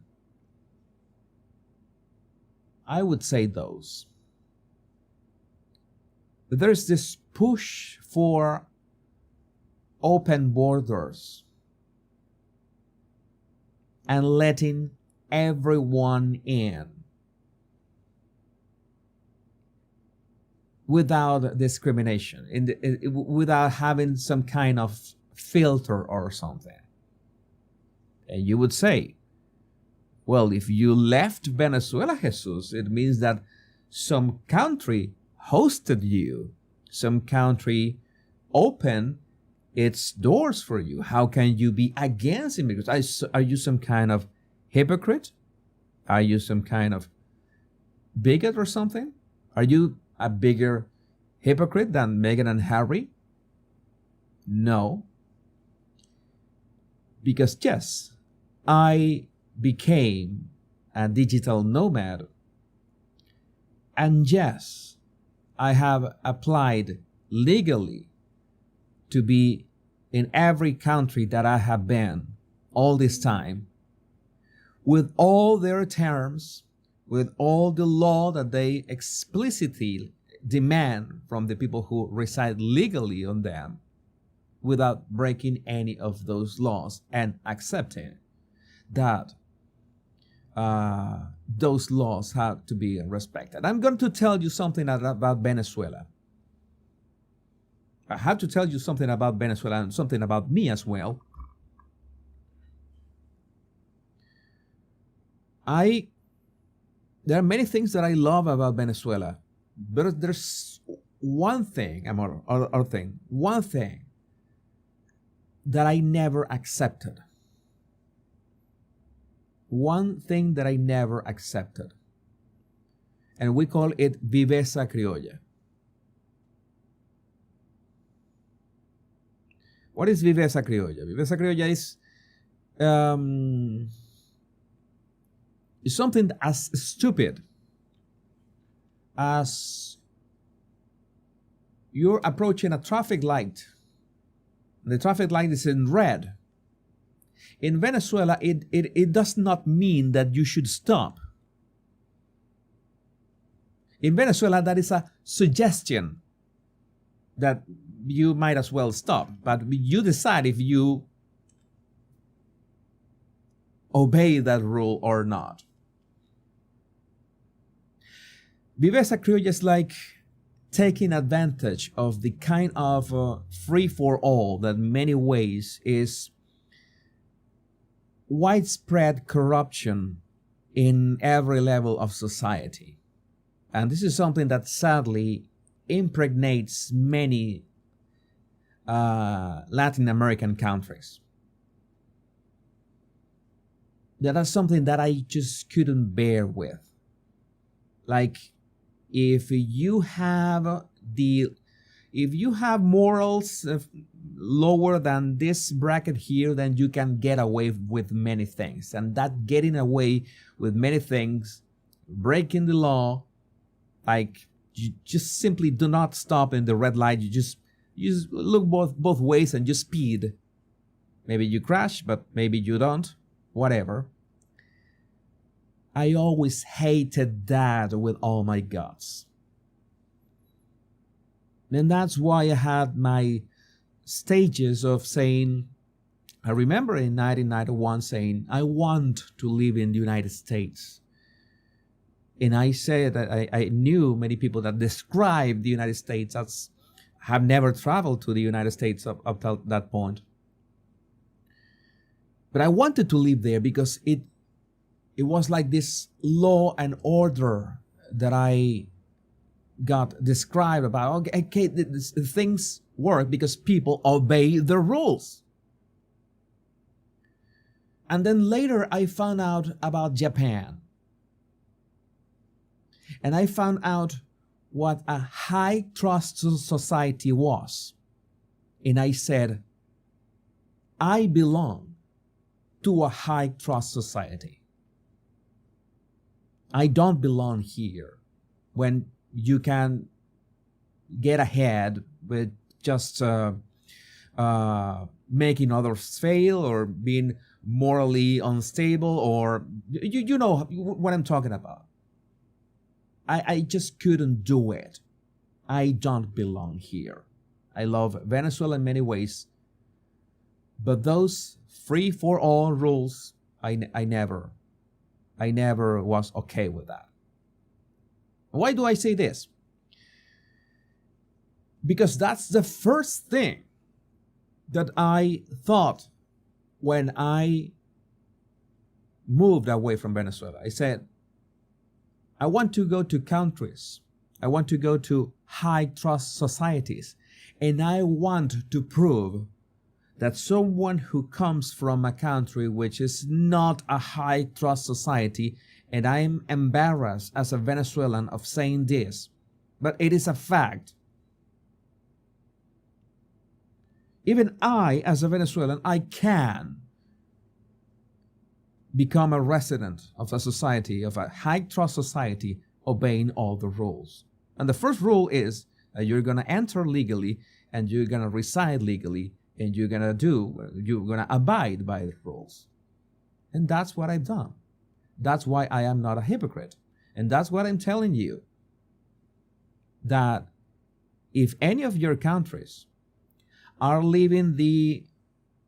Speaker 1: I would say those. But there's this push for open borders and letting everyone in without discrimination, without having some kind of filter or something. And you would say, well, if you left Venezuela, Jesus, it means that some country hosted you, some country opened its doors for you. How can you be against immigrants? Are you some kind of hypocrite? Are you some kind of bigot or something? Are you a bigger hypocrite than Meghan and Harry? No. Because yes, I became a digital nomad. And yes, I have applied legally to be in every country that I have been all this time, with all their terms, with all the law that they explicitly demand from the people who reside legally on them, without breaking any of those laws, and accepting that those laws have to be respected. I'm going to tell you something about Venezuela. I have to tell you something about Venezuela and something about me as well. There are many things that I love about Venezuela, but there's one thing that I never accepted. One thing that I never accepted. And we call it viveza criolla. What is viveza criolla? Viveza criolla is something as stupid as you're approaching a traffic light. The traffic light is in red. In Venezuela, it does not mean that you should stop. In Venezuela, that is a suggestion that you might as well stop, but you decide if you obey that rule or not. Viveza criolla is like taking advantage of the kind of free-for-all that in many ways is widespread corruption in every level of society. And this is something that sadly impregnates many Latin American countries. That is something that I just couldn't bear with. Like, if you have morals lower than this bracket here, then you can get away with many things. And that getting away with many things, breaking the law, like you just simply do not stop in the red light. You just look both ways and just speed. Maybe you crash, but maybe you don't. Whatever. I always hated that with all my guts. And that's why I had my stages of saying, I remember in 1991 saying, I want to live in the United States. And I said that I knew many people that described the United States as have never traveled to the United States up till that point. But I wanted to live there because it was like this law and order that I got described about. Okay, things work because people obey the rules. And then later I found out about Japan. And I found out what a high trust society was. And I said, I belong to a high trust society. I don't belong here when you can get ahead with just making others fail or being morally unstable, or you know what I'm talking about. I just couldn't do it. I don't belong here. I love Venezuela in many ways, but those free for all rules, I never was okay with that. Why do I say this? Because that's the first thing that I thought when I moved away from Venezuela. I said, I want to go to countries. I want to go to high trust societies. And I want to prove that someone who comes from a country which is not a high trust society, and I'm embarrassed as a Venezuelan of saying this, but it is a fact. Even I, as a Venezuelan, I can become a resident of a society, of a high trust society, obeying all the rules. And the first rule is that you're going to enter legally and you're going to reside legally and you're going to abide by the rules. And that's what I've done. That's why I am not a hypocrite. And that's what I'm telling you. That if any of your countries are leaving the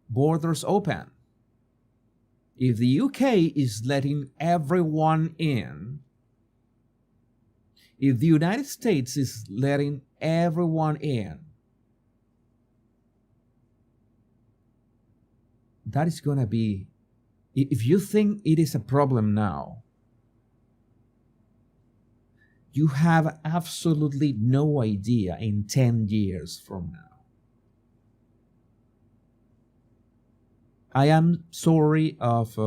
Speaker 1: borders open, if the UK is letting everyone in, if the United States is letting everyone in, that is going to be, if you think it is a problem now, you have absolutely no idea in 10 years from now. I am sorry of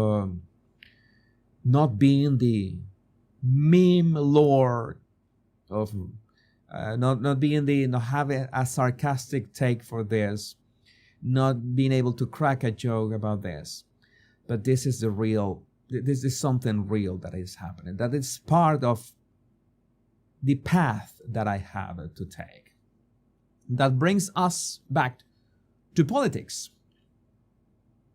Speaker 1: not being the meme lord, of not having a sarcastic take for this, not being able to crack a joke about this. But this is this is something real that is happening, that is part of the path that I have to take. That brings us back to politics.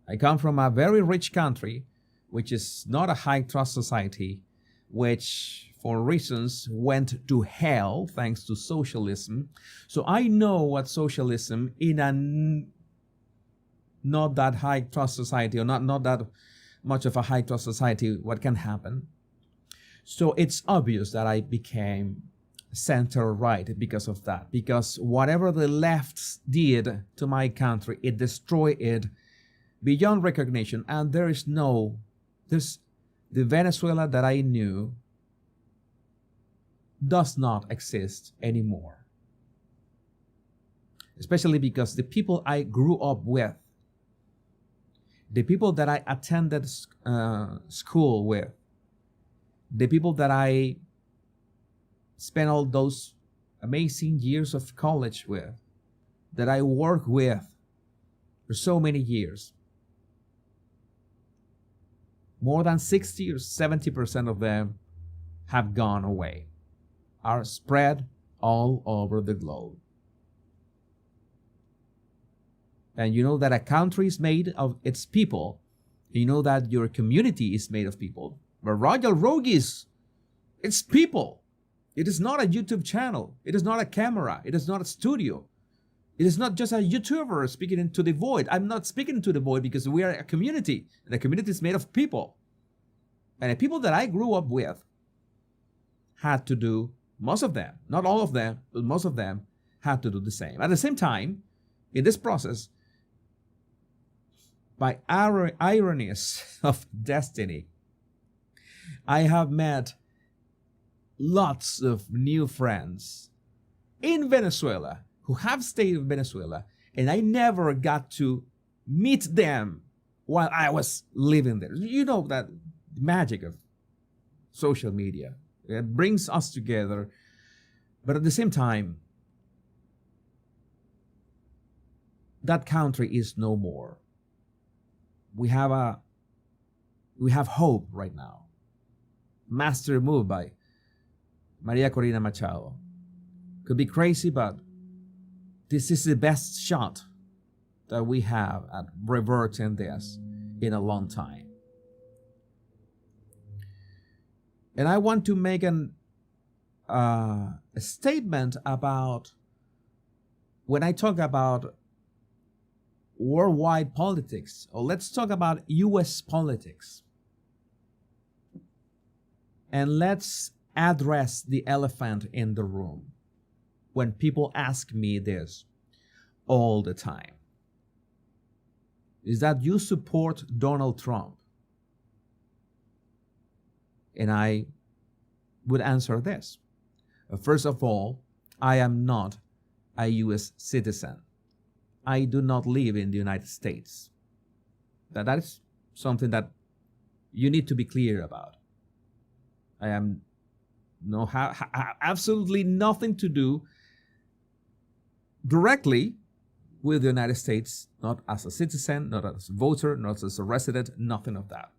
Speaker 1: I come from a very rich country, which is not a high trust society, which for reasons went to hell thanks to socialism. So I know what socialism in a not that high trust society, or not that much of a high trust society, what can happen. So it's obvious that I became center-right because of that. Because whatever the left did to my country, it destroyed it beyond recognition. And the Venezuela that I knew does not exist anymore. Especially because the people I grew up with, the people that I attended school with, the people that I spent all those amazing years of college with, that I work with, for so many years. More than 60 or 70% of them have gone away, are spread all over the globe. And you know that a country is made of its people. You know that your community is made of people. But Royal Rogues, it's people. It is not a YouTube channel. It is not a camera. It is not a studio. It is not just a YouTuber speaking into the void. I'm not speaking to the void because we are a community. And the community is made of people. And the people that I grew up with had to do, most of them, not all of them, but most of them had to do the same. At the same time, in this process, by ironies of destiny, I have met lots of new friends in Venezuela who have stayed in Venezuela, and I never got to meet them while I was living there. You know that magic of social media. It brings us together, but at the same time, that country is no more. We have hope right now. Master move by Maria Corina Machado. Could be crazy, but this is the best shot that we have at reverting this in a long time. And I want to make a statement about, when I talk about worldwide politics, or let's talk about US politics. And let's address the elephant in the room when people ask me this all the time. Is that you support Donald Trump? And I would answer this. First of all, I am not a US citizen. I do not live in the United States. That is something that you need to be clear about. I am absolutely nothing to do directly with the United States, not as a citizen, not as a voter, not as a resident, nothing of that.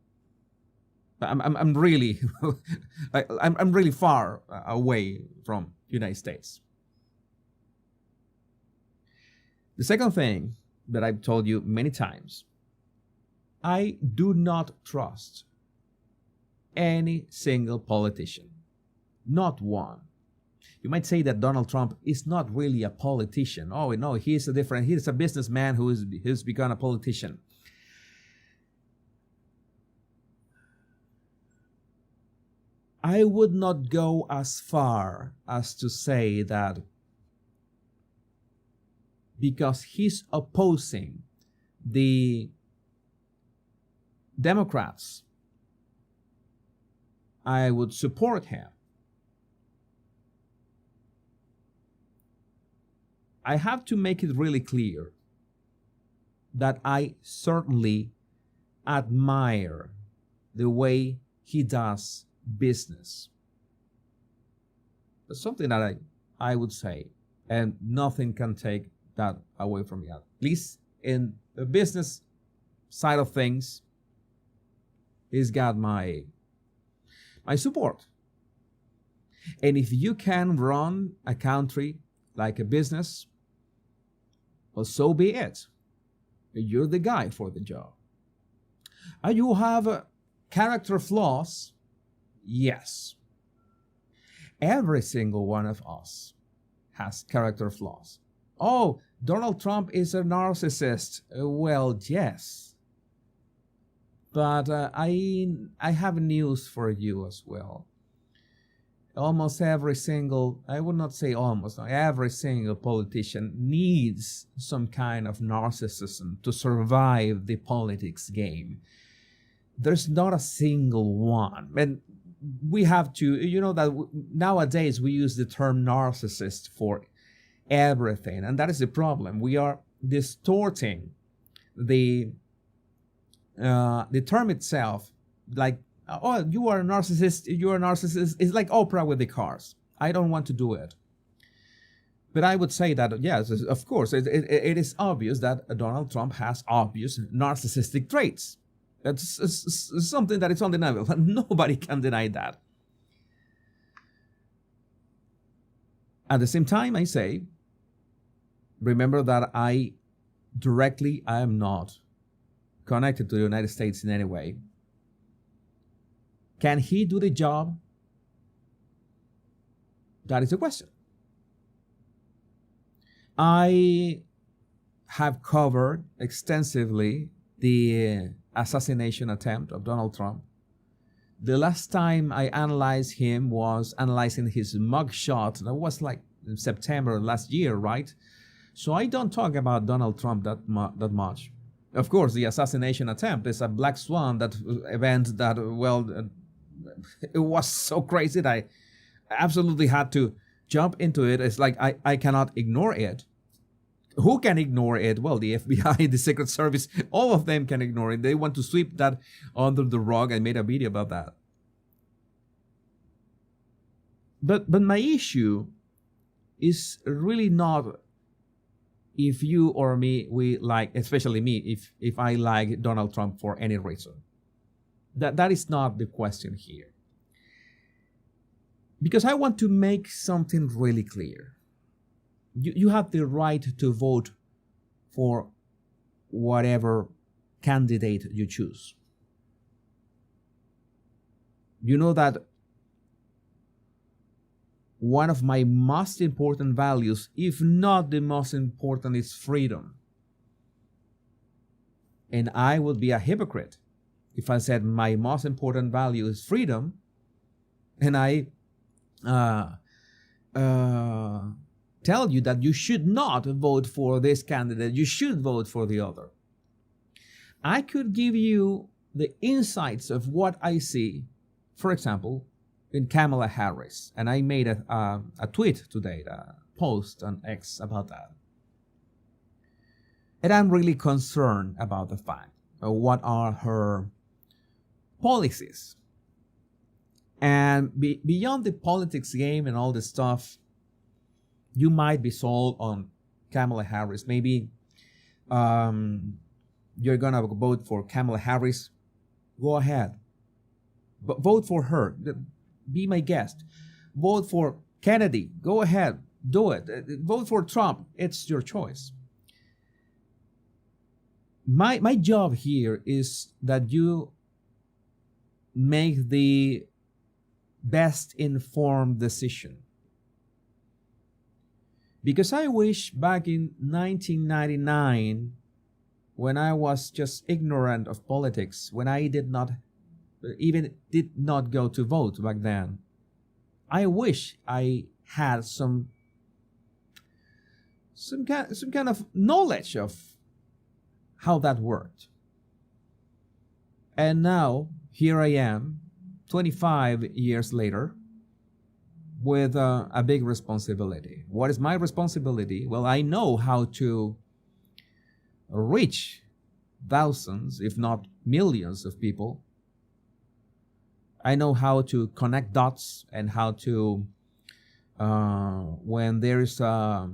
Speaker 1: I'm really, I'm really far away from the United States. The second thing that I've told you many times, I do not trust any single politician, not one. You might say that Donald Trump is not really a politician. Oh no, he's a businessman who's become a politician. I would not go as far as to say that because he's opposing the Democrats, I would support him. I have to make it really clear that I certainly admire the way he does business. That's something that I would say, and nothing can take that away from me. At least in the business side of things, he's got my support. And if you can run a country like a business, well, so be it. You're the guy for the job. You have character flaws. Yes. Every single one of us has character flaws. Oh, Donald Trump is a narcissist. Well, yes. But I have news for you as well. Almost every single, I would not say almost, no, every single politician needs some kind of narcissism to survive the politics game. There's not a single one. And we have to, you know that nowadays we use the term narcissist for everything. And that is the problem. We are distorting the term itself, like, oh, you are a narcissist, you're a narcissist. It's like Oprah with the cars. I don't want to do it. But I would say that, yes, of course, it is obvious that Donald Trump has obvious narcissistic traits. That's something that is undeniable. Nobody can deny that. At the same time, I say, remember that I am not connected to the United States in any way. Can he do the job? That is the question. I have covered extensively the assassination attempt of Donald Trump. The last time I analyzed him was analyzing his mugshot. That was like in September last year, right? So I don't talk about Donald Trump that much. Of course, the assassination attempt is a black swan event that, well, it was so crazy that I absolutely had to jump into it. It's like I cannot ignore it. Who can ignore it? Well, the FBI, the Secret Service, all of them can ignore it. They want to sweep that under the rug. I made a video about that. But my issue is really not if you or me, we like, especially me, if I like Donald Trump for any reason. That is not the question here. Because I want to make something really clear. You have the right to vote for whatever candidate you choose. You know that one of my most important values, if not the most important, is freedom. And I would be a hypocrite if I said my most important value is freedom, and I tell you that you should not vote for this candidate, you should vote for the other. I could give you the insights of what I see, for example, in Kamala Harris. And I made a tweet today, a post on X about that. And I'm really concerned about the fact of what are her policies. And beyond the politics game and all this stuff, you might be sold on Kamala Harris. Maybe you're going to vote for Kamala Harris. Go ahead. But vote for her. Be my guest. Vote for Kennedy. Go ahead. Do it. Vote for Trump. It's your choice. My job here is that you make the best informed decision. Because I wish back in 1999, when I was just ignorant of politics, when I did not go to vote back then, I wish I had some kind of knowledge of how that worked. And now, here I am, 25 years later, with a big responsibility. What is my responsibility? Well, I know how to reach thousands, if not millions of people. I know how to connect dots and how to, when there is a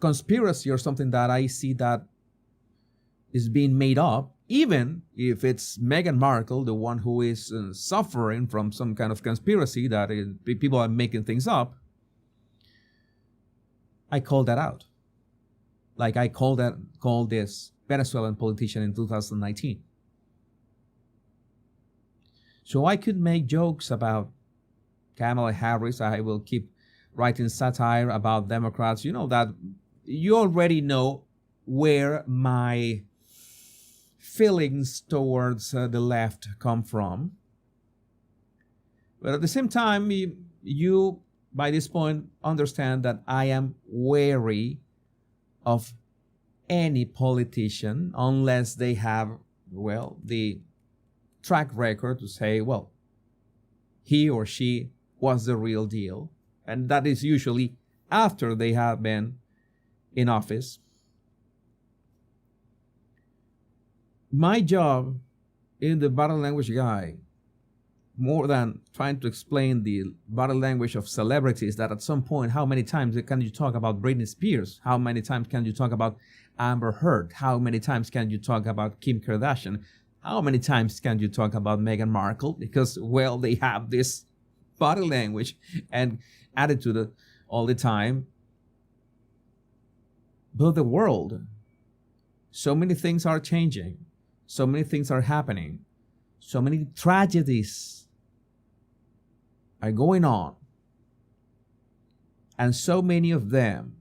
Speaker 1: conspiracy or something that I see that is being made up, even if it's Meghan Markle, the one who is suffering from some kind of conspiracy that people are making things up, I call that out. Like I called this Venezuelan politician in 2019. So I could make jokes about Kamala Harris. I will keep writing satire about Democrats. You know that you already know where my feelings towards the left come from. But at the same time, you by this point understand that I am wary of any politician unless they have, well, the track record to say, well, he or she was the real deal. And that is usually after they have been in office. My job in the Body Language Guy more than trying to explain the body language of celebrities, that at some point, how many times can you talk about Britney Spears? How many times can you talk about Amber Heard? How many times can you talk about Kim Kardashian? How many times can you talk about Meghan Markle? Because, well, they have this body language and attitude all the time. But the world, so many things are changing. So many things are happening. So many tragedies are going on. And so many of them,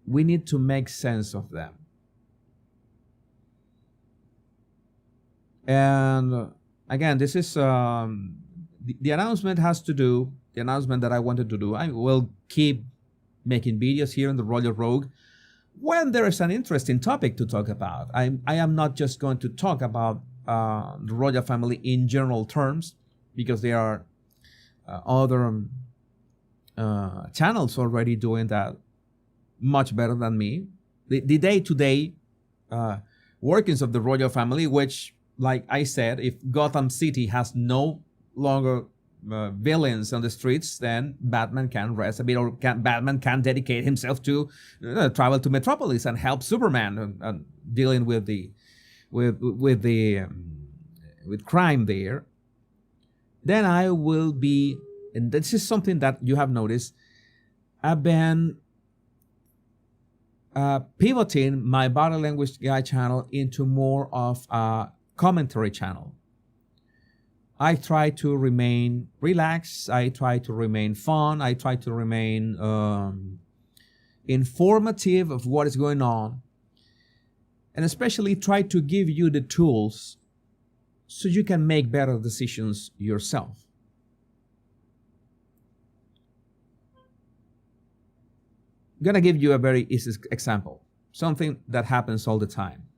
Speaker 1: we need to make sense of them. And again, this is the announcement has to do, the announcement that I wanted to do. I will keep making videos here on the Royal Rogue when there is an interesting topic to talk about. I am not just going to talk about the royal family in general terms, because there are other channels already doing that much better than me. The day-to-day workings of the royal family, which, like I said, if Gotham City has no longer villains on the streets, then Batman can rest a bit, or Batman can dedicate himself to travel to Metropolis and help Superman dealing with crime there. Then I will be, and this is something that you have noticed, I've been pivoting my body language guy channel into more of a commentary channel. I try to remain relaxed. I try to remain fun. I try to remain informative of what is going on. And especially try to give you the tools so you can make better decisions yourself. I'm going to give you a very easy example. Something that happens all the time.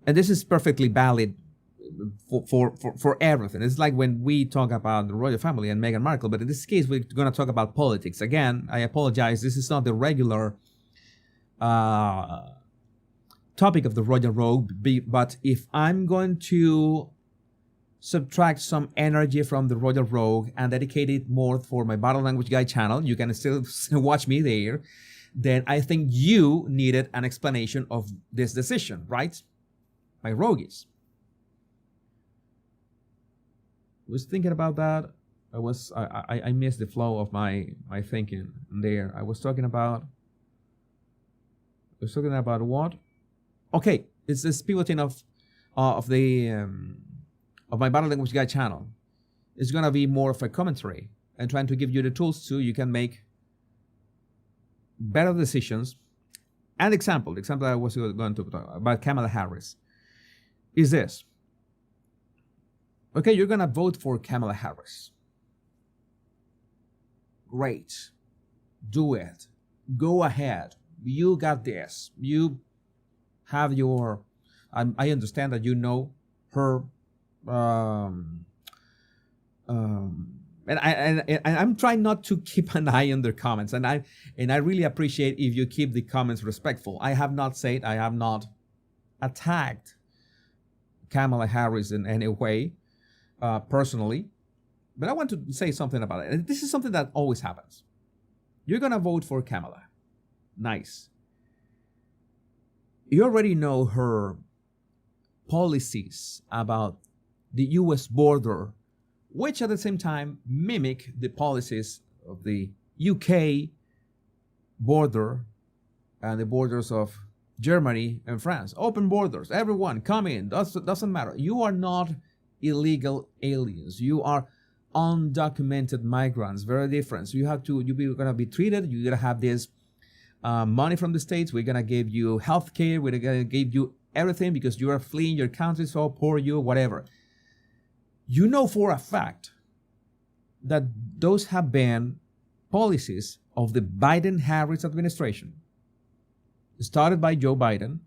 Speaker 1: And this is perfectly valid for everything. It's like when we talk about the royal family and Meghan Markle, but in this case, we're going to talk about politics. Again, I apologize. This is not the regular topic of the Royal Rogue, but if I'm going to subtract some energy from the Royal Rogue and dedicate it more for my Body Language Guy channel, you can still watch me there, then I think you needed an explanation of this decision, right? My roguies. I was thinking about that. I missed the flow of my thinking there. I was talking about what? Okay, it's this pivoting of my Body Language Guy channel. It's gonna be more of a commentary and trying to give you the tools so you can make better decisions. And the example I was going to talk about Kamala Harris is this. Okay, you're gonna vote for Kamala Harris. Great. Do it. Go ahead. You got this. You have your, I understand that you know her, and I'm trying not to keep an eye on their comments, and I really appreciate if you keep the comments respectful. I have not attacked Kamala Harris in any way, personally, but I want to say something about it. And this is something that always happens. You're gonna vote for Kamala. Nice. You already know her policies about the U.S. border, which at the same time mimic the policies of the UK border and the borders of Germany and France. Open borders, everyone come in, doesn't matter. You are not illegal aliens. You are undocumented migrants, very different. So you're gonna be treated, you're gonna have this money from the States, we're gonna give you health care, we're gonna give you everything because you are fleeing your country, so poor you, whatever. You know for a fact that those have been policies of the Biden-Harris administration, started by Joe Biden,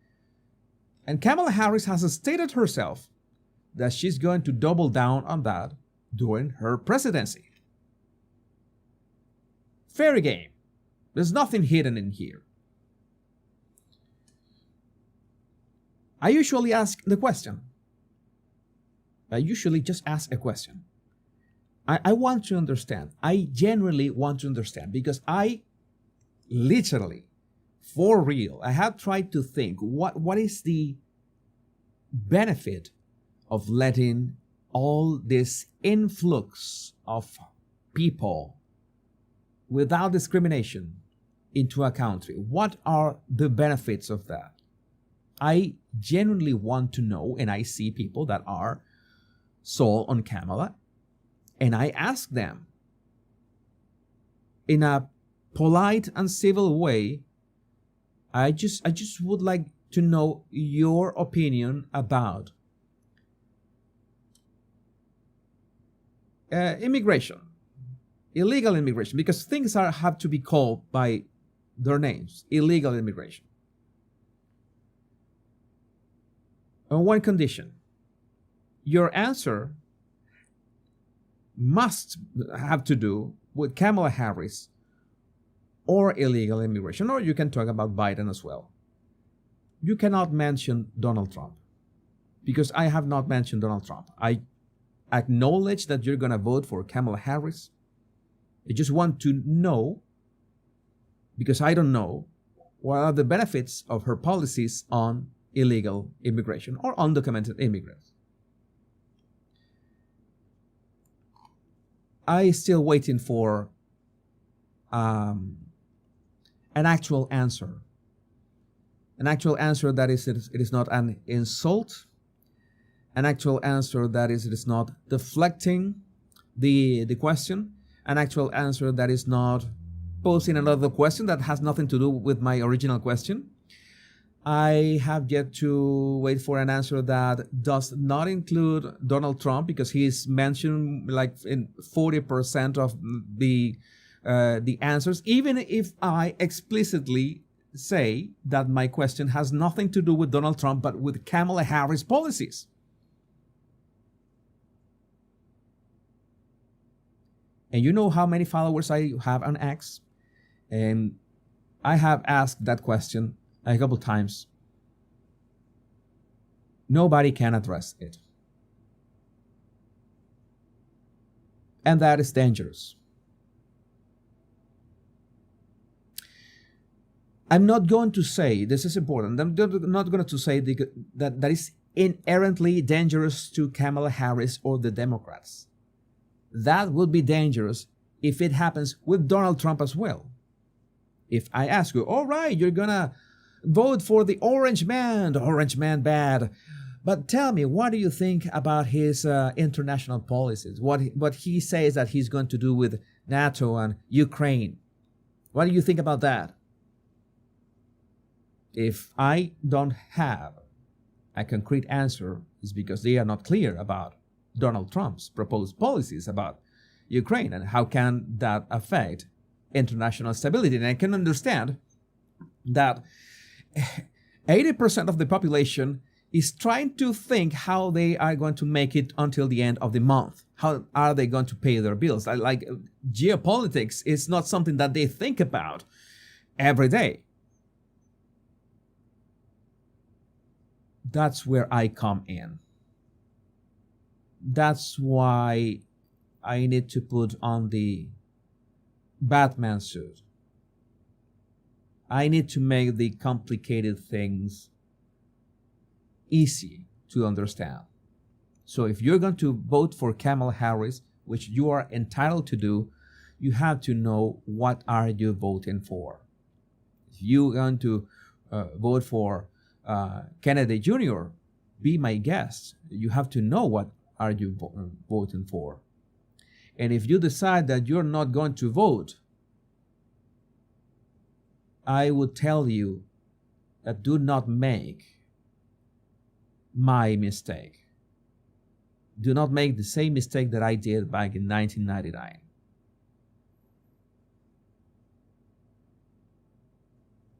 Speaker 1: and Kamala Harris has stated herself that she's going to double down on that during her presidency. Fair game. There's nothing hidden in here. I usually ask the question. I usually just ask a question. I want to understand. I genuinely want to understand because I literally, for real, I have tried to think what is the benefit of letting all this influx of people without discrimination into a country. What are the benefits of that? I genuinely want to know, and I see people that are sold on Kamala, and I ask them in a polite and civil way. I just would like to know your opinion about immigration, illegal immigration, because things have to be called by their names. Illegal immigration. On one condition, your answer must have to do with Kamala Harris or illegal immigration, or you can talk about Biden as well. You cannot mention Donald Trump, because I have not mentioned Donald Trump. I acknowledge that you're going to vote for Kamala Harris. I just want to know, because I don't know, what are the benefits of her policies on illegal immigration or undocumented immigrants. I still waiting for an actual answer. An actual answer that is it is not an insult. An actual answer that is it is not deflecting the question. An actual answer that is not posing another question that has nothing to do with my original question. I have yet to wait for an answer that does not include Donald Trump, because he is mentioned like in 40% of the answers, even if I explicitly say that my question has nothing to do with Donald Trump, but with Kamala Harris policies. And you know how many followers I have on X? And I have asked that question a couple times. Nobody can address it. And that is dangerous. I'm not going to say, this is important, I'm not going to say that is inherently dangerous to Kamala Harris or the Democrats. That would be dangerous if it happens with Donald Trump as well. If I ask you, all right, you're going to vote for the orange man bad, but tell me, what do you think about his international policies? What he says that he's going to do with NATO and Ukraine? What do you think about that? If I don't have a concrete answer, it's because they are not clear about Donald Trump's proposed policies about Ukraine and how can that affect international stability. And I can understand that 80% of the population is trying to think how they are going to make it until the end of the month. How are they going to pay their bills? Like geopolitics is not something that they think about every day. That's where I come in. That's why I need to put on the Batman suit. I need to make the complicated things easy to understand. So if you're going to vote for Kamala Harris, which you are entitled to do, you have to know what are you voting for. If you're going to vote for Kennedy Jr., be my guest. You have to know what are you voting for. And if you decide that you're not going to vote, I would tell you that do not make my mistake. Do not make the same mistake that I did back in 1999.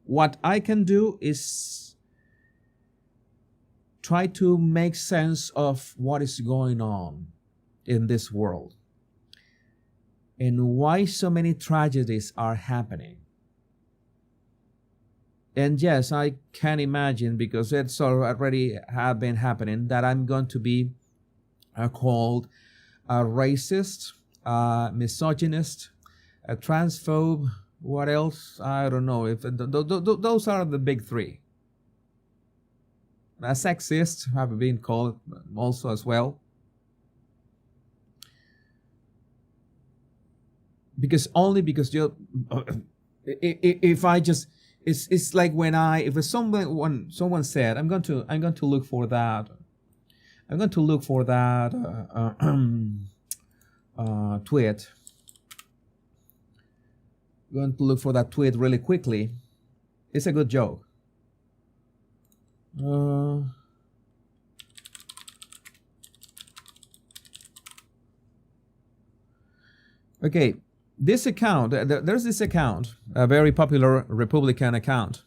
Speaker 1: What I can do is try to make sense of what is going on in this world and why so many tragedies are happening. And yes, I can imagine, because it's already have been happening, that I'm going to be called a racist, a misogynist, a transphobe. What else? I don't know. If those are the big three. A sexist, have been called also as well. Because you, if I just, it's like when if someone said, I'm going to look for that. I'm going to look for that tweet. I'm going to look for that tweet really quickly. It's a good joke. Okay, this account, there's this account, a very popular Republican account.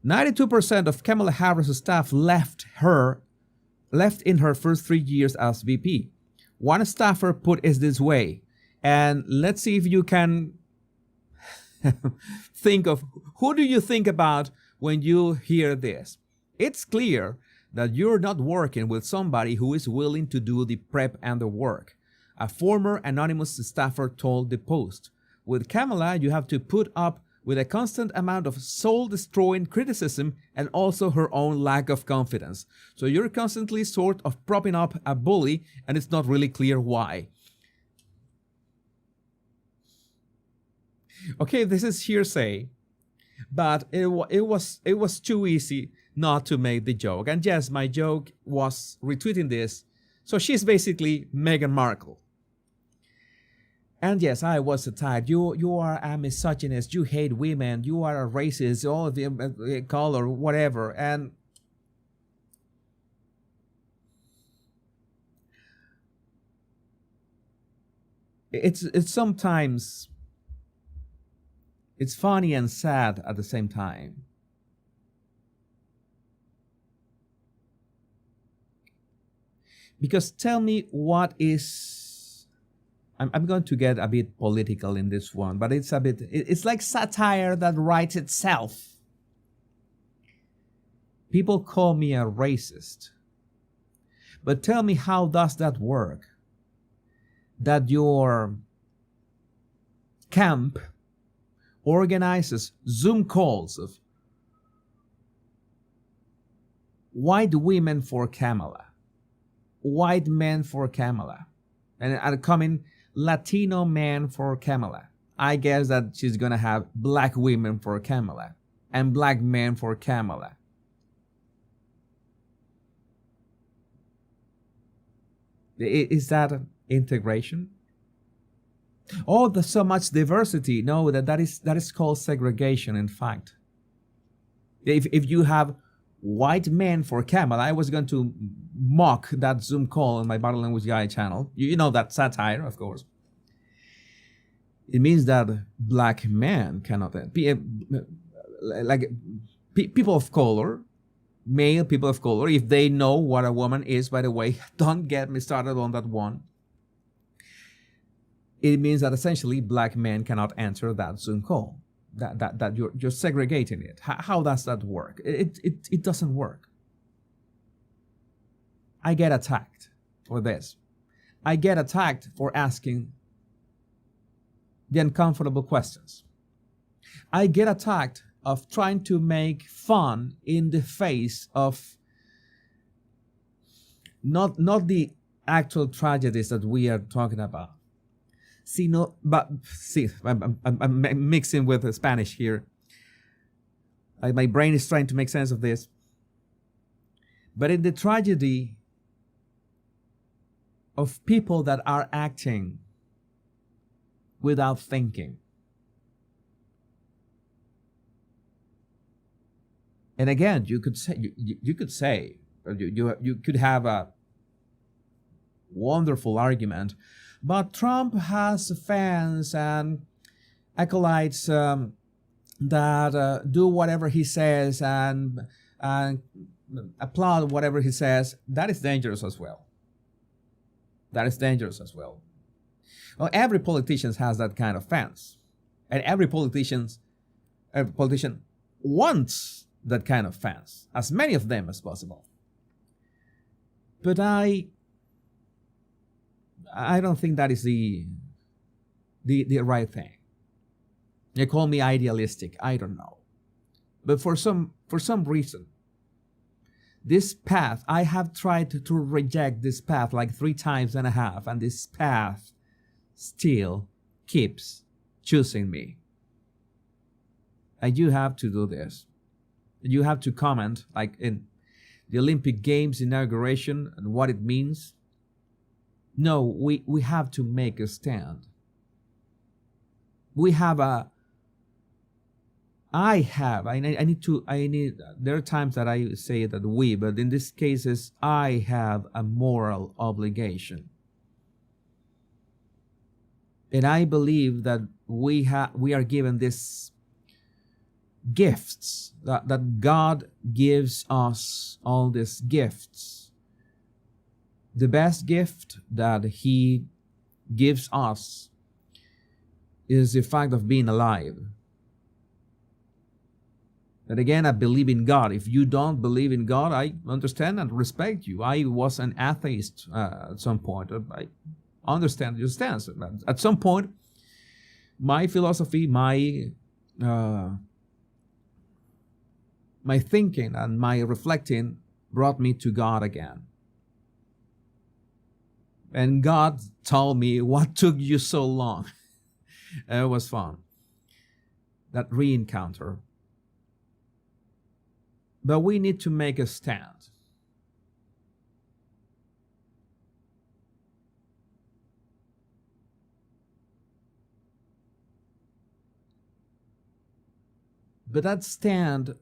Speaker 1: 92% of Kamala Harris' staff left in her first 3 years as VP. One staffer put it this way, and let's see if you can think of, who do you think about when you hear this? It's clear that you're not working with somebody who is willing to do the prep and the work, a former anonymous staffer told the Post. With Kamala, you have to put up with a constant amount of soul-destroying criticism and also her own lack of confidence. So you're constantly sort of propping up a bully, and it's not really clear why. Okay, this is hearsay, but it was too easy not to make the joke. And yes, my joke was retweeting this. So she's basically Meghan Markle. And yes, I was attacked. You are a misogynist. You hate women. You are a racist. All of the color, whatever. And it's sometimes, it's funny and sad at the same time. Because tell me, what is, I'm going to get a bit political in this one, but it's like satire that writes itself. People call me a racist. But tell me, how does that work? That your camp organizes Zoom calls of white women for Kamala, white men for Kamala, and a coming Latino man for Kamala. I guess that she's gonna have black women for Kamala and black men for Kamala. Is that integration? Oh, there's so much diversity. No, that is called segregation, in fact. If you have white men for Kamala, I was going to mock that Zoom call on my Body Language Guy channel. You know that satire, of course. It means that black men cannot be like people of color, male people of color, if they know what a woman is, by the way, don't get me started on that one. It means that essentially black men cannot answer that Zoom call. That you're segregating it. How does that work? It doesn't work. I get attacked for this. I get attacked for asking the uncomfortable questions. I get attacked of trying to make fun in the face of not the actual tragedies that we are talking about. I'm mixing with the Spanish here. My brain is trying to make sense of this. But in the tragedy of people that are acting without thinking. And again, you could have a wonderful argument, but Trump has fans and acolytes that do whatever he says and applaud whatever he says. That is dangerous as well. Well, every politician has that kind of fans, and every politician want that kind of fans, as many of them as possible. But I don't think that is the right thing. They call me idealistic. I don't know. But for some reason, this path, I have tried to reject this path like 3 times and a half, and this path still keeps choosing me. And you have to do this. You have to comment, like in the Olympic Games inauguration and what it means. No, we have to make a stand. I need, there are times that I say that we, but in this cases, I have a moral obligation. And I believe that we are given these gifts, that God gives us all these gifts. The best gift that He gives us is the fact of being alive. And again, I believe in God. If you don't believe in God, I understand and respect you. I was an atheist at some point. I understand your stance. At some point, my philosophy, my thinking and my reflecting brought me to God again. And God told me, what took you so long? It was fun. That re-encounter. But we need to make a stand. But that stand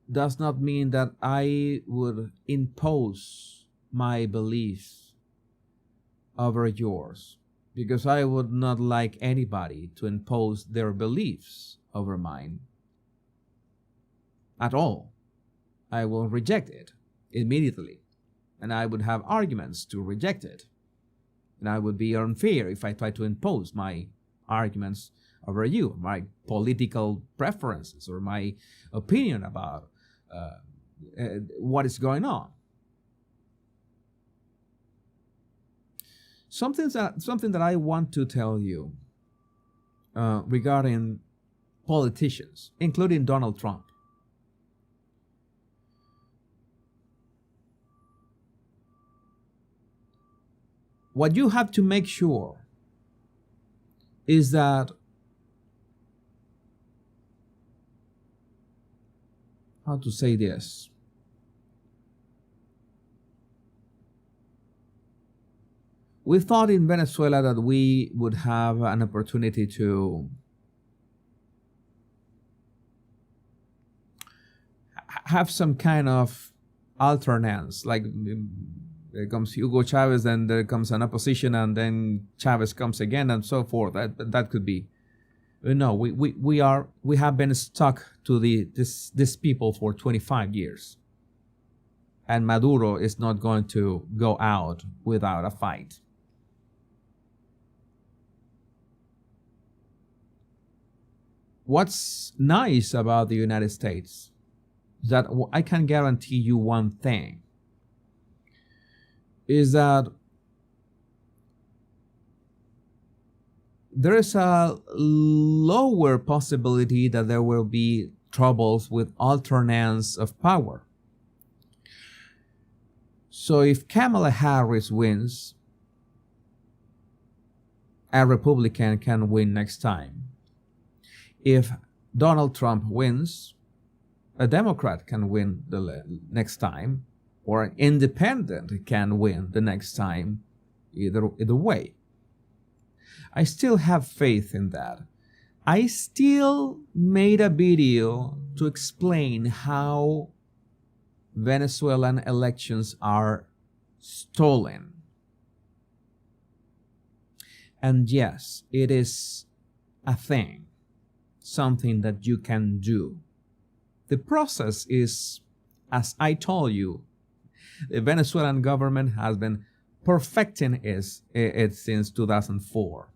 Speaker 1: does not mean that I would impose my beliefs over yours, because I would not like anybody to impose their beliefs over mine at all. I will reject it immediately, and I would have arguments to reject it. And I would be unfair if I try to impose my arguments over you, my political preferences or my opinion about what is going on. Something that I want to tell you regarding politicians, including Donald Trump. What you have to make sure is that, how to say this? We thought in Venezuela that we would have an opportunity to have some kind of alternance, like there comes Hugo Chavez, then there comes an opposition, and then Chavez comes again, and so forth. That could be. No, we have been stuck to this people for 25 years, and Maduro is not going to go out without a fight. What's nice about the United States is that I can guarantee you one thing, is that there is a lower possibility that there will be troubles with alternance of power. So if Kamala Harris wins, a Republican can win next time. If Donald Trump wins, a Democrat can win the next time, or an independent can win the next time, either way. I still have faith in that. I still made a video to explain how Venezuelan elections are stolen. And yes, it is a thing, something that you can do. The process is, as I told you, the Venezuelan government has been perfecting it since 2004.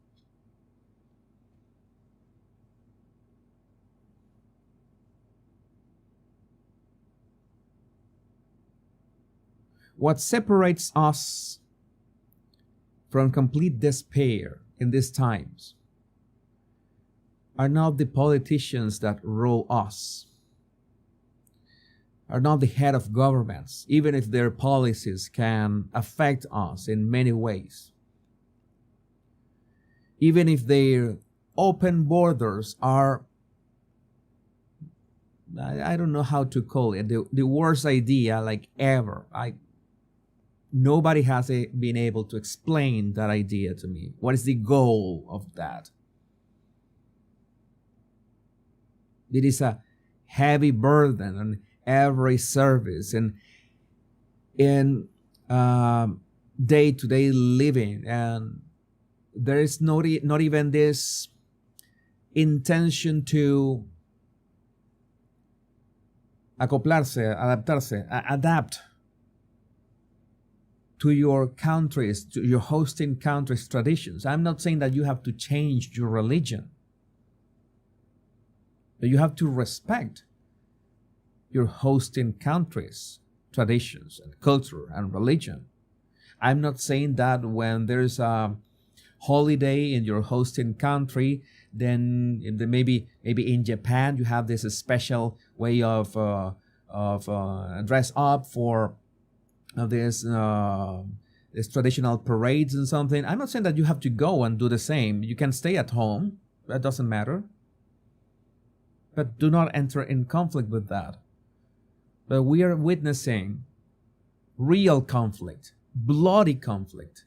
Speaker 1: What separates us from complete despair in these times are not the politicians that rule us, are not the head of governments, even if their policies can affect us in many ways. Even if their open borders are, I don't know how to call it, the worst idea like ever. Nobody has been able to explain that idea to me. What is the goal of that? It is a heavy burden on every service and in day-to-day living, and there is not even this intention to adapt to your countries, to your hosting countries' traditions. I'm not saying that you have to change your religion, but you have to respect your hosting countries' traditions and culture and religion. I'm not saying that when there's a holiday in your hosting country, then maybe in Japan you have this special way of dress up for this traditional parades and something. I'm not saying that you have to go and do the same. You can stay at home. That doesn't matter. But do not enter in conflict with that. But we are witnessing real conflict, bloody conflict,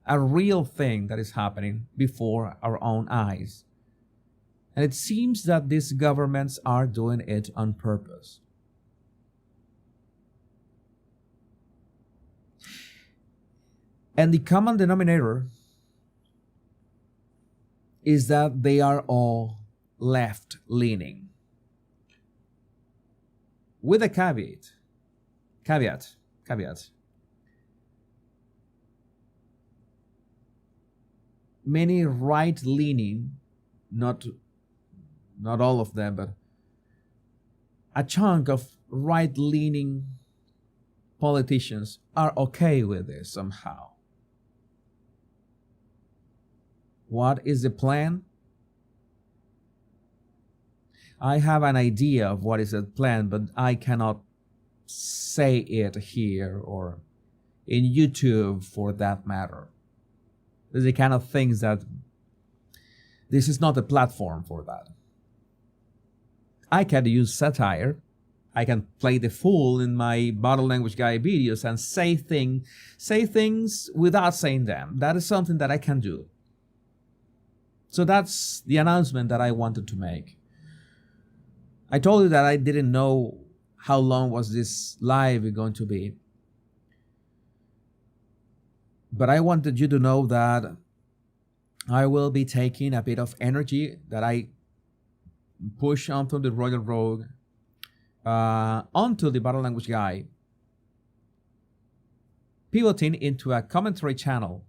Speaker 1: a real thing that is happening before our own eyes. And it seems that these governments are doing it on purpose. And the common denominator is that they are all left-leaning. With a caveat. Many right-leaning, not all of them, but a chunk of right-leaning politicians are okay with this somehow. What is the plan? I have an idea of what is the plan, but I cannot say it here or in YouTube for that matter. These are the kind of things that this is not a platform for that. I can use satire. I can play the fool in my bottle language guy videos and say things without saying them. That is something that I can do. So that's the announcement that I wanted to make. I told you that I didn't know how long was this live going to be. But I wanted you to know that I will be taking a bit of energy that I push onto the Royal Rogue, onto the Battle Language Guy, pivoting into a commentary channel.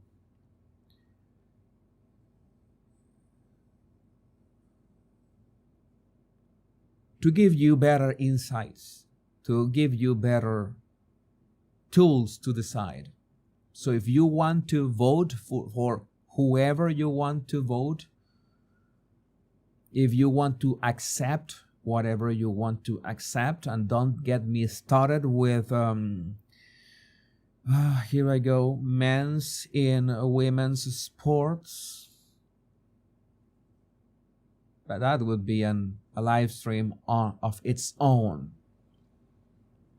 Speaker 1: To give you better insights, to give you better tools to decide. So if you want to vote for whoever you want to vote, if you want to accept whatever you want to accept, and don't get me started with, here I go, men's in women's sports. But that would be a live stream of its own.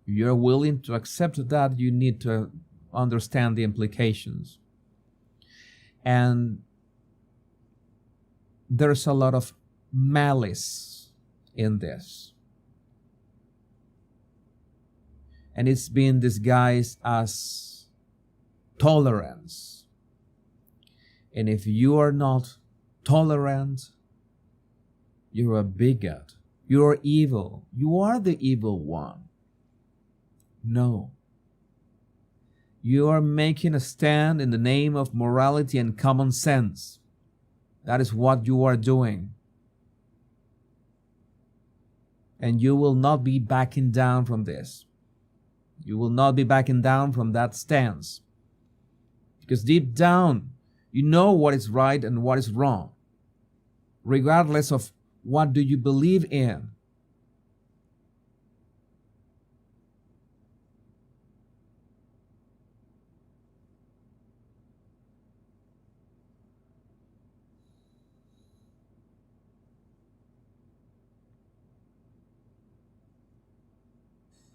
Speaker 1: If you're willing to accept that, you need to understand the implications. And there's a lot of malice in this. And it's been disguised as tolerance. And if you are not tolerant, you're a bigot. You're evil. You are the evil one. No. You are making a stand in the name of morality and common sense. That is what you are doing. And you will not be backing down from this. You will not be backing down from that stance. Because deep down, you know what is right and what is wrong, regardless of what do you believe in.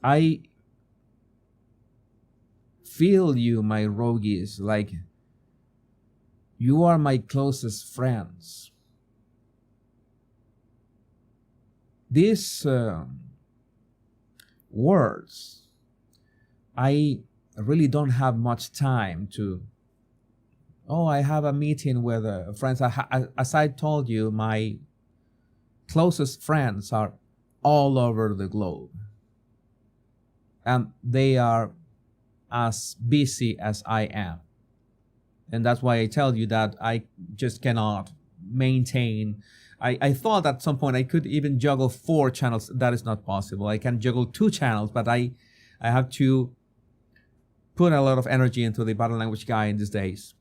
Speaker 1: I feel you, my rogues, like you are my closest friends. These words, I really don't have much time to. Oh, I have a meeting with friends. As I told you, my closest friends are all over the globe. And they are as busy as I am. And that's why I tell you that I just cannot maintain. I thought at some point I could even juggle 4 channels. That is not possible. I can juggle 2 channels, but I have to put a lot of energy into the body language guy in these days.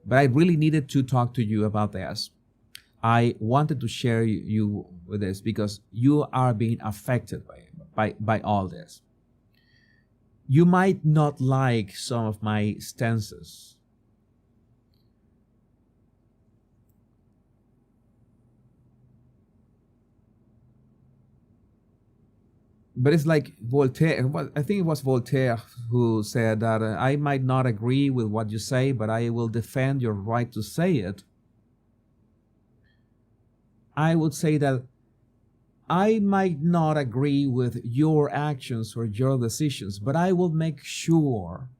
Speaker 1: But I really needed to talk to you about this. I wanted to share you with this because you are being affected by all this. You might not like some of my stances. But it's like Voltaire, I think it was Voltaire who said that I might not agree with what you say, but I will defend your right to say it. I would say that I might not agree with your actions or your decisions, but I will make sure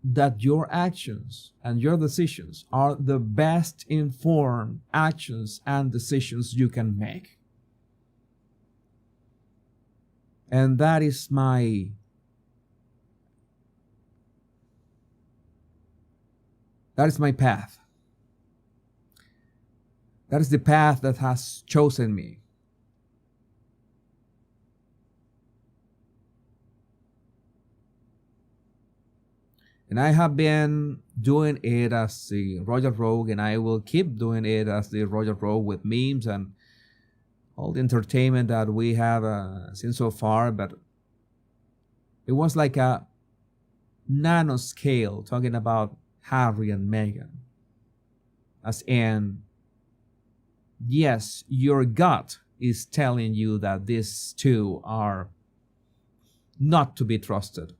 Speaker 1: that your actions and your decisions are the best informed actions and decisions you can make. And that is my path. That is the path that has chosen me. And I have been doing it as the Royal Rogue, and I will keep doing it as the Royal Rogue with memes and all the entertainment that we have seen so far. But it was like a nano scale talking about Harry and Meghan. As in, yes, your gut is telling you that these two are not to be trusted.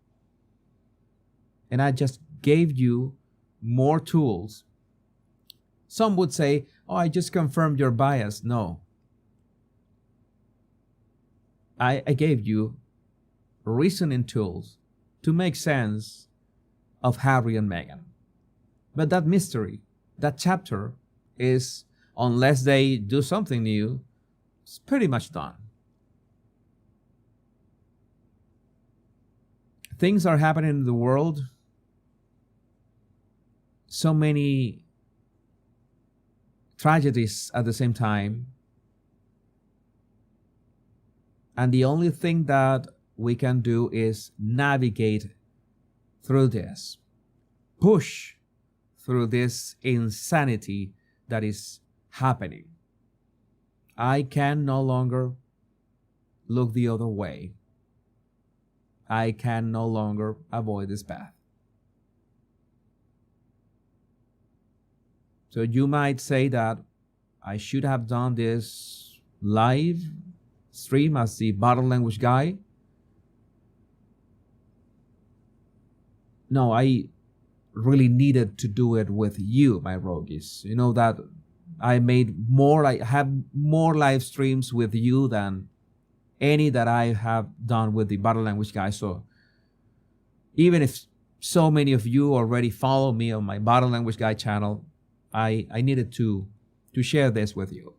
Speaker 1: And I just gave you more tools. Some would say, oh, I just confirmed your bias. No. I gave you reasoning tools to make sense of Harry and Meghan. But that mystery, that chapter is, unless they do something new, it's pretty much done. Things are happening in the world. So many tragedies at the same time. And the only thing that we can do is navigate through this, push through this insanity that is happening. I can no longer look the other way. I can no longer avoid this path. So you might say that I should have done this live stream as the body language guy. No, I really needed to do it with you, my rogues. You know that I have more live streams with you than any that I have done with the body language guy. So even if so many of you already follow me on my body language guy channel, I needed to share this with you.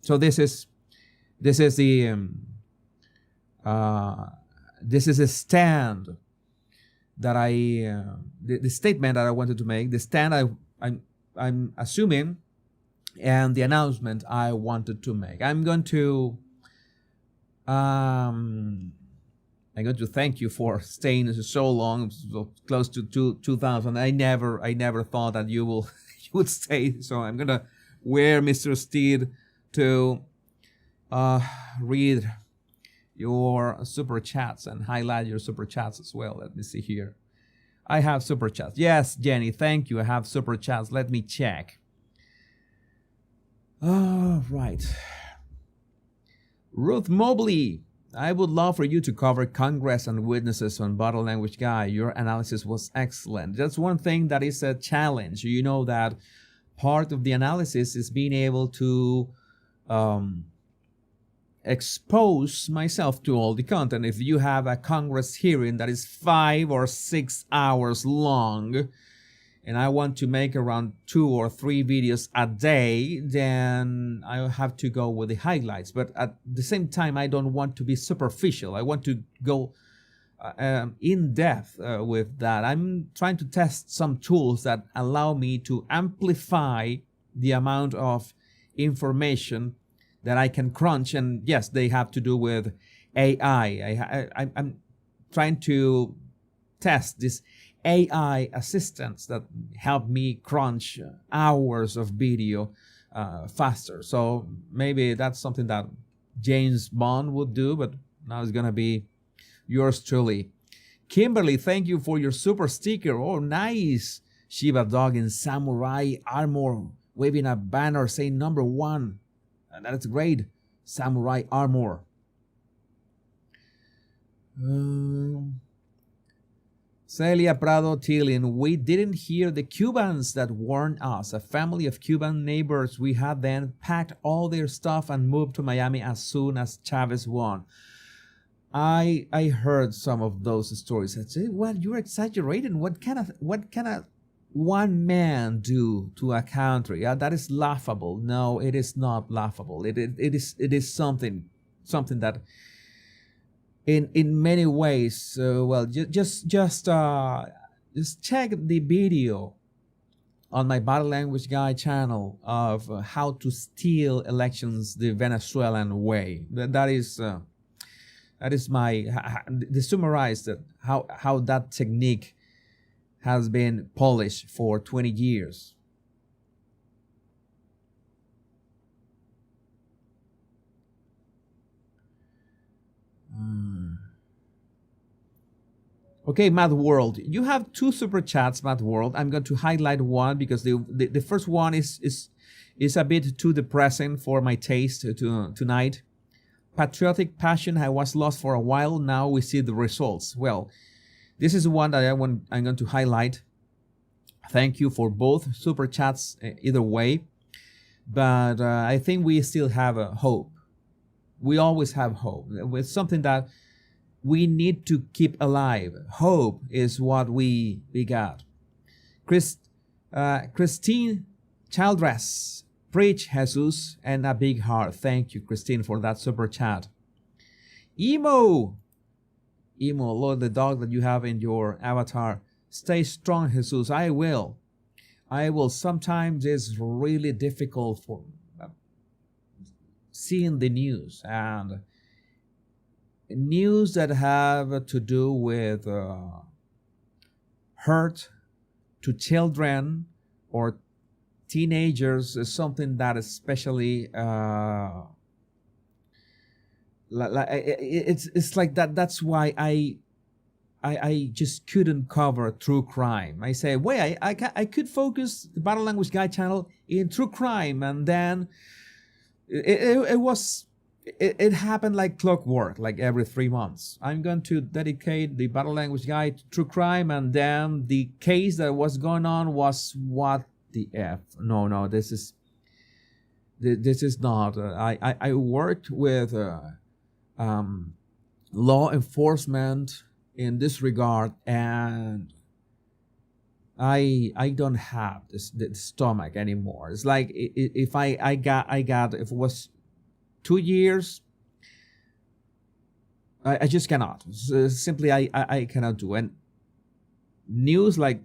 Speaker 1: So this is the this is a stand that the statement that I wanted to make, the stand I'm assuming, and the announcement I wanted to make. I'm going to I'm going to thank you for staying so long, so close to 2000. I never thought that you will you would stay. So I'm gonna wear Mr. Steed to read your super chats and highlight your super chats as well. Let me see here. I have super chats. Yes, Jenny, thank you. I have super chats. Let me check. All right. Ruth Mobley, I would love for you to cover Congress and witnesses on Body Language Guy. Your analysis was excellent. That's one thing that is a challenge. You know that part of the analysis is being able to expose myself to all the content. If you have a Congress hearing that is 5 or 6 hours long, and I want to make around 2 or 3 videos a day, then I have to go with the highlights. But at the same time, I don't want to be superficial. I want to go in depth with that. I'm trying to test some tools that allow me to amplify the amount of information that I can crunch. And yes, they have to do with AI. I'm trying to test this AI assistants that help me crunch hours of video faster. So maybe that's something that James Bond would do, but now it's gonna be yours truly. Kimberly, thank you for your super sticker. Oh, nice. Shiba dog in samurai armor, waving a banner saying #1. And that's great. Samurai armor. Celia Prado Tillin, we didn't hear the Cubans that warned us. A family of Cuban neighbors we had then packed all their stuff and moved to Miami as soon as Chavez won. I heard some of those stories. I said, well, you're exaggerating. What can a one man do to a country? That is laughable. No, it is not laughable. It is something that in many ways, well, just check the video on my Body Language Guy channel of how to steal elections the Venezuelan way. That is my the summarized how that technique has been polished for 20 years. Okay, Mad World, you have 2 super chats, Mad World. I'm going to highlight one because the first one is a bit too depressing for my taste tonight. Patriotic passion, I was lost for a while. Now we see the results. Well, this is one that I'm going to highlight. Thank you for both super chats either way. But I think we still have a hope. We always have hope. It's something that we need to keep alive. Hope is what we got. Christine Childress, preach Jesus, and a big heart. Thank you, Christine, for that super chat. Emo, Lord, the dog that you have in your avatar. Stay strong, Jesus. I will. Sometimes it's really difficult for seeing the news, and news that have to do with hurt to children or teenagers is something that especially it's like that. That's why I just couldn't cover true crime. I say, wait, I could focus the Body Language Guy channel in true crime, and then it happened like clockwork, like every 3 months. I'm going to dedicate the Body Language Guy to true crime, and then the case that was going on was what the F. No, this is not. I worked with law enforcement in this regard, and I don't have the stomach anymore. It's like if I got if it was 2 years, I just cannot. Simply I cannot do. And news like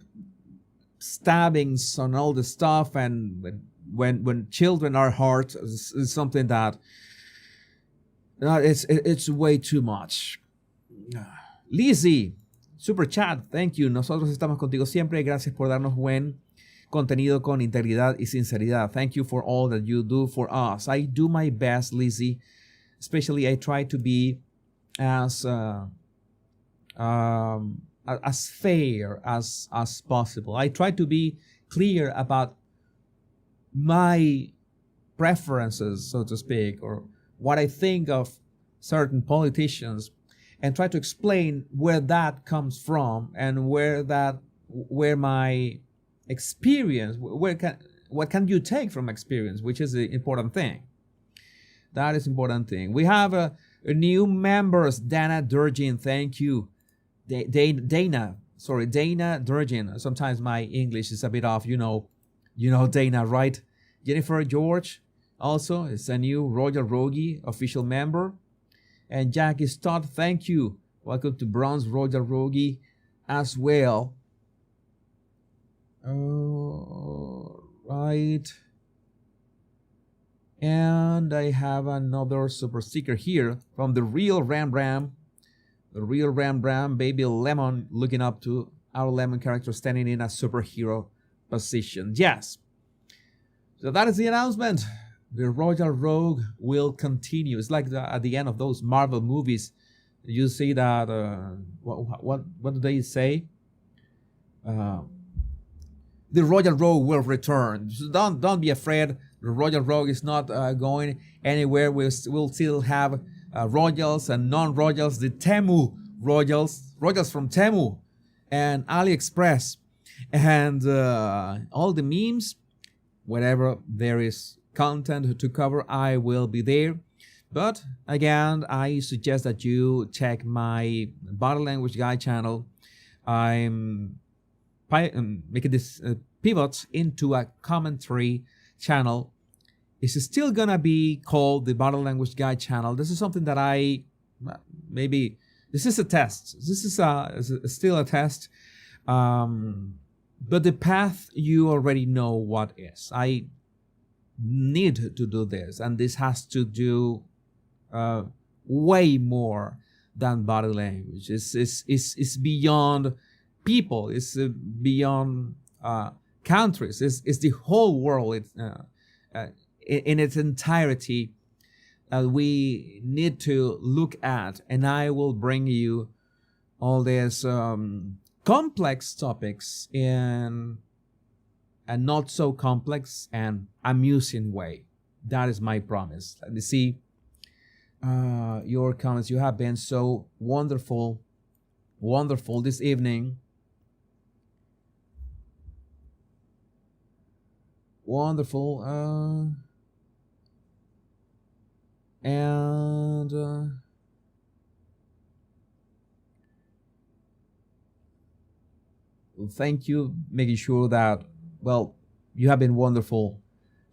Speaker 1: stabbings and all the stuff, and when children are hurt, is something that No, it's way too much. Lizzie, super chat, thank you. Nosotros estamos contigo siempre. Gracias por darnos buen contenido con integridad y sinceridad. Thank you for all that you do for us. I do my best, Lizzie. Especially, I try to be as fair as possible. I try to be clear about my preferences, so to speak, or what I think of certain politicians, and try to explain where that comes from and where my experience, what can you take from experience, which is the important thing. That is important thing. We have a new members, Dana Durgin, thank you. Dana Durgin. Sometimes my English is a bit off, you know Dana, right? Jennifer George also is a new Royal Rogie official member. And Jackie Stott, thank you. Welcome to Bronze Royal Rogie as well. Right. And I have another super sticker here from the real Ram Ram. The real Ram Ram, Baby Lemon, looking up to our Lemon character standing in a superhero position. Yes. So that is the announcement. The Royal Rogue will continue. It's like at the end of those Marvel movies. You see that, what do they say? The Royal Rogue will return. So don't be afraid. The Royal Rogue is not going anywhere. We'll still have Royals and non-Royals. The Temu Royals from Temu and AliExpress. And all the memes, wherever there is content to cover, I will be there. But again, I suggest that you check my Body Language Guide channel. I'm making this pivot into a commentary channel. It's still gonna be called the Body Language Guide channel. This is something that this is a test. This is still a test. But the path, you already know what is. I need to do this, and this has to do way more than body language. It's beyond people. It's beyond countries. It's the whole world. It's in its entirety we need to look at, and I will bring you all these complex topics in a not so complex and amusing way. That is my promise. Let me see your comments. You have been so wonderful this evening. Wonderful. Thank you, making sure that, well, you have been wonderful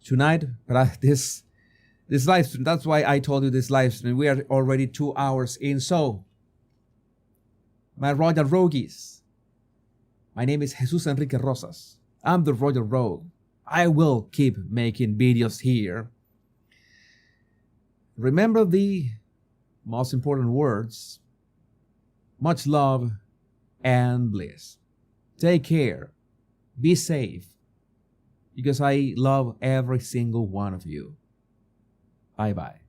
Speaker 1: tonight. But this live stream, that's why I told you this live stream. We are already 2 hours in. So, my Royal Rogues, my name is Jesus Enrique Rosas. I'm the Royal Rogue. I will keep making videos here. Remember the most important words: much love and bliss. Take care. Be safe. Because I love every single one of you. Bye-bye.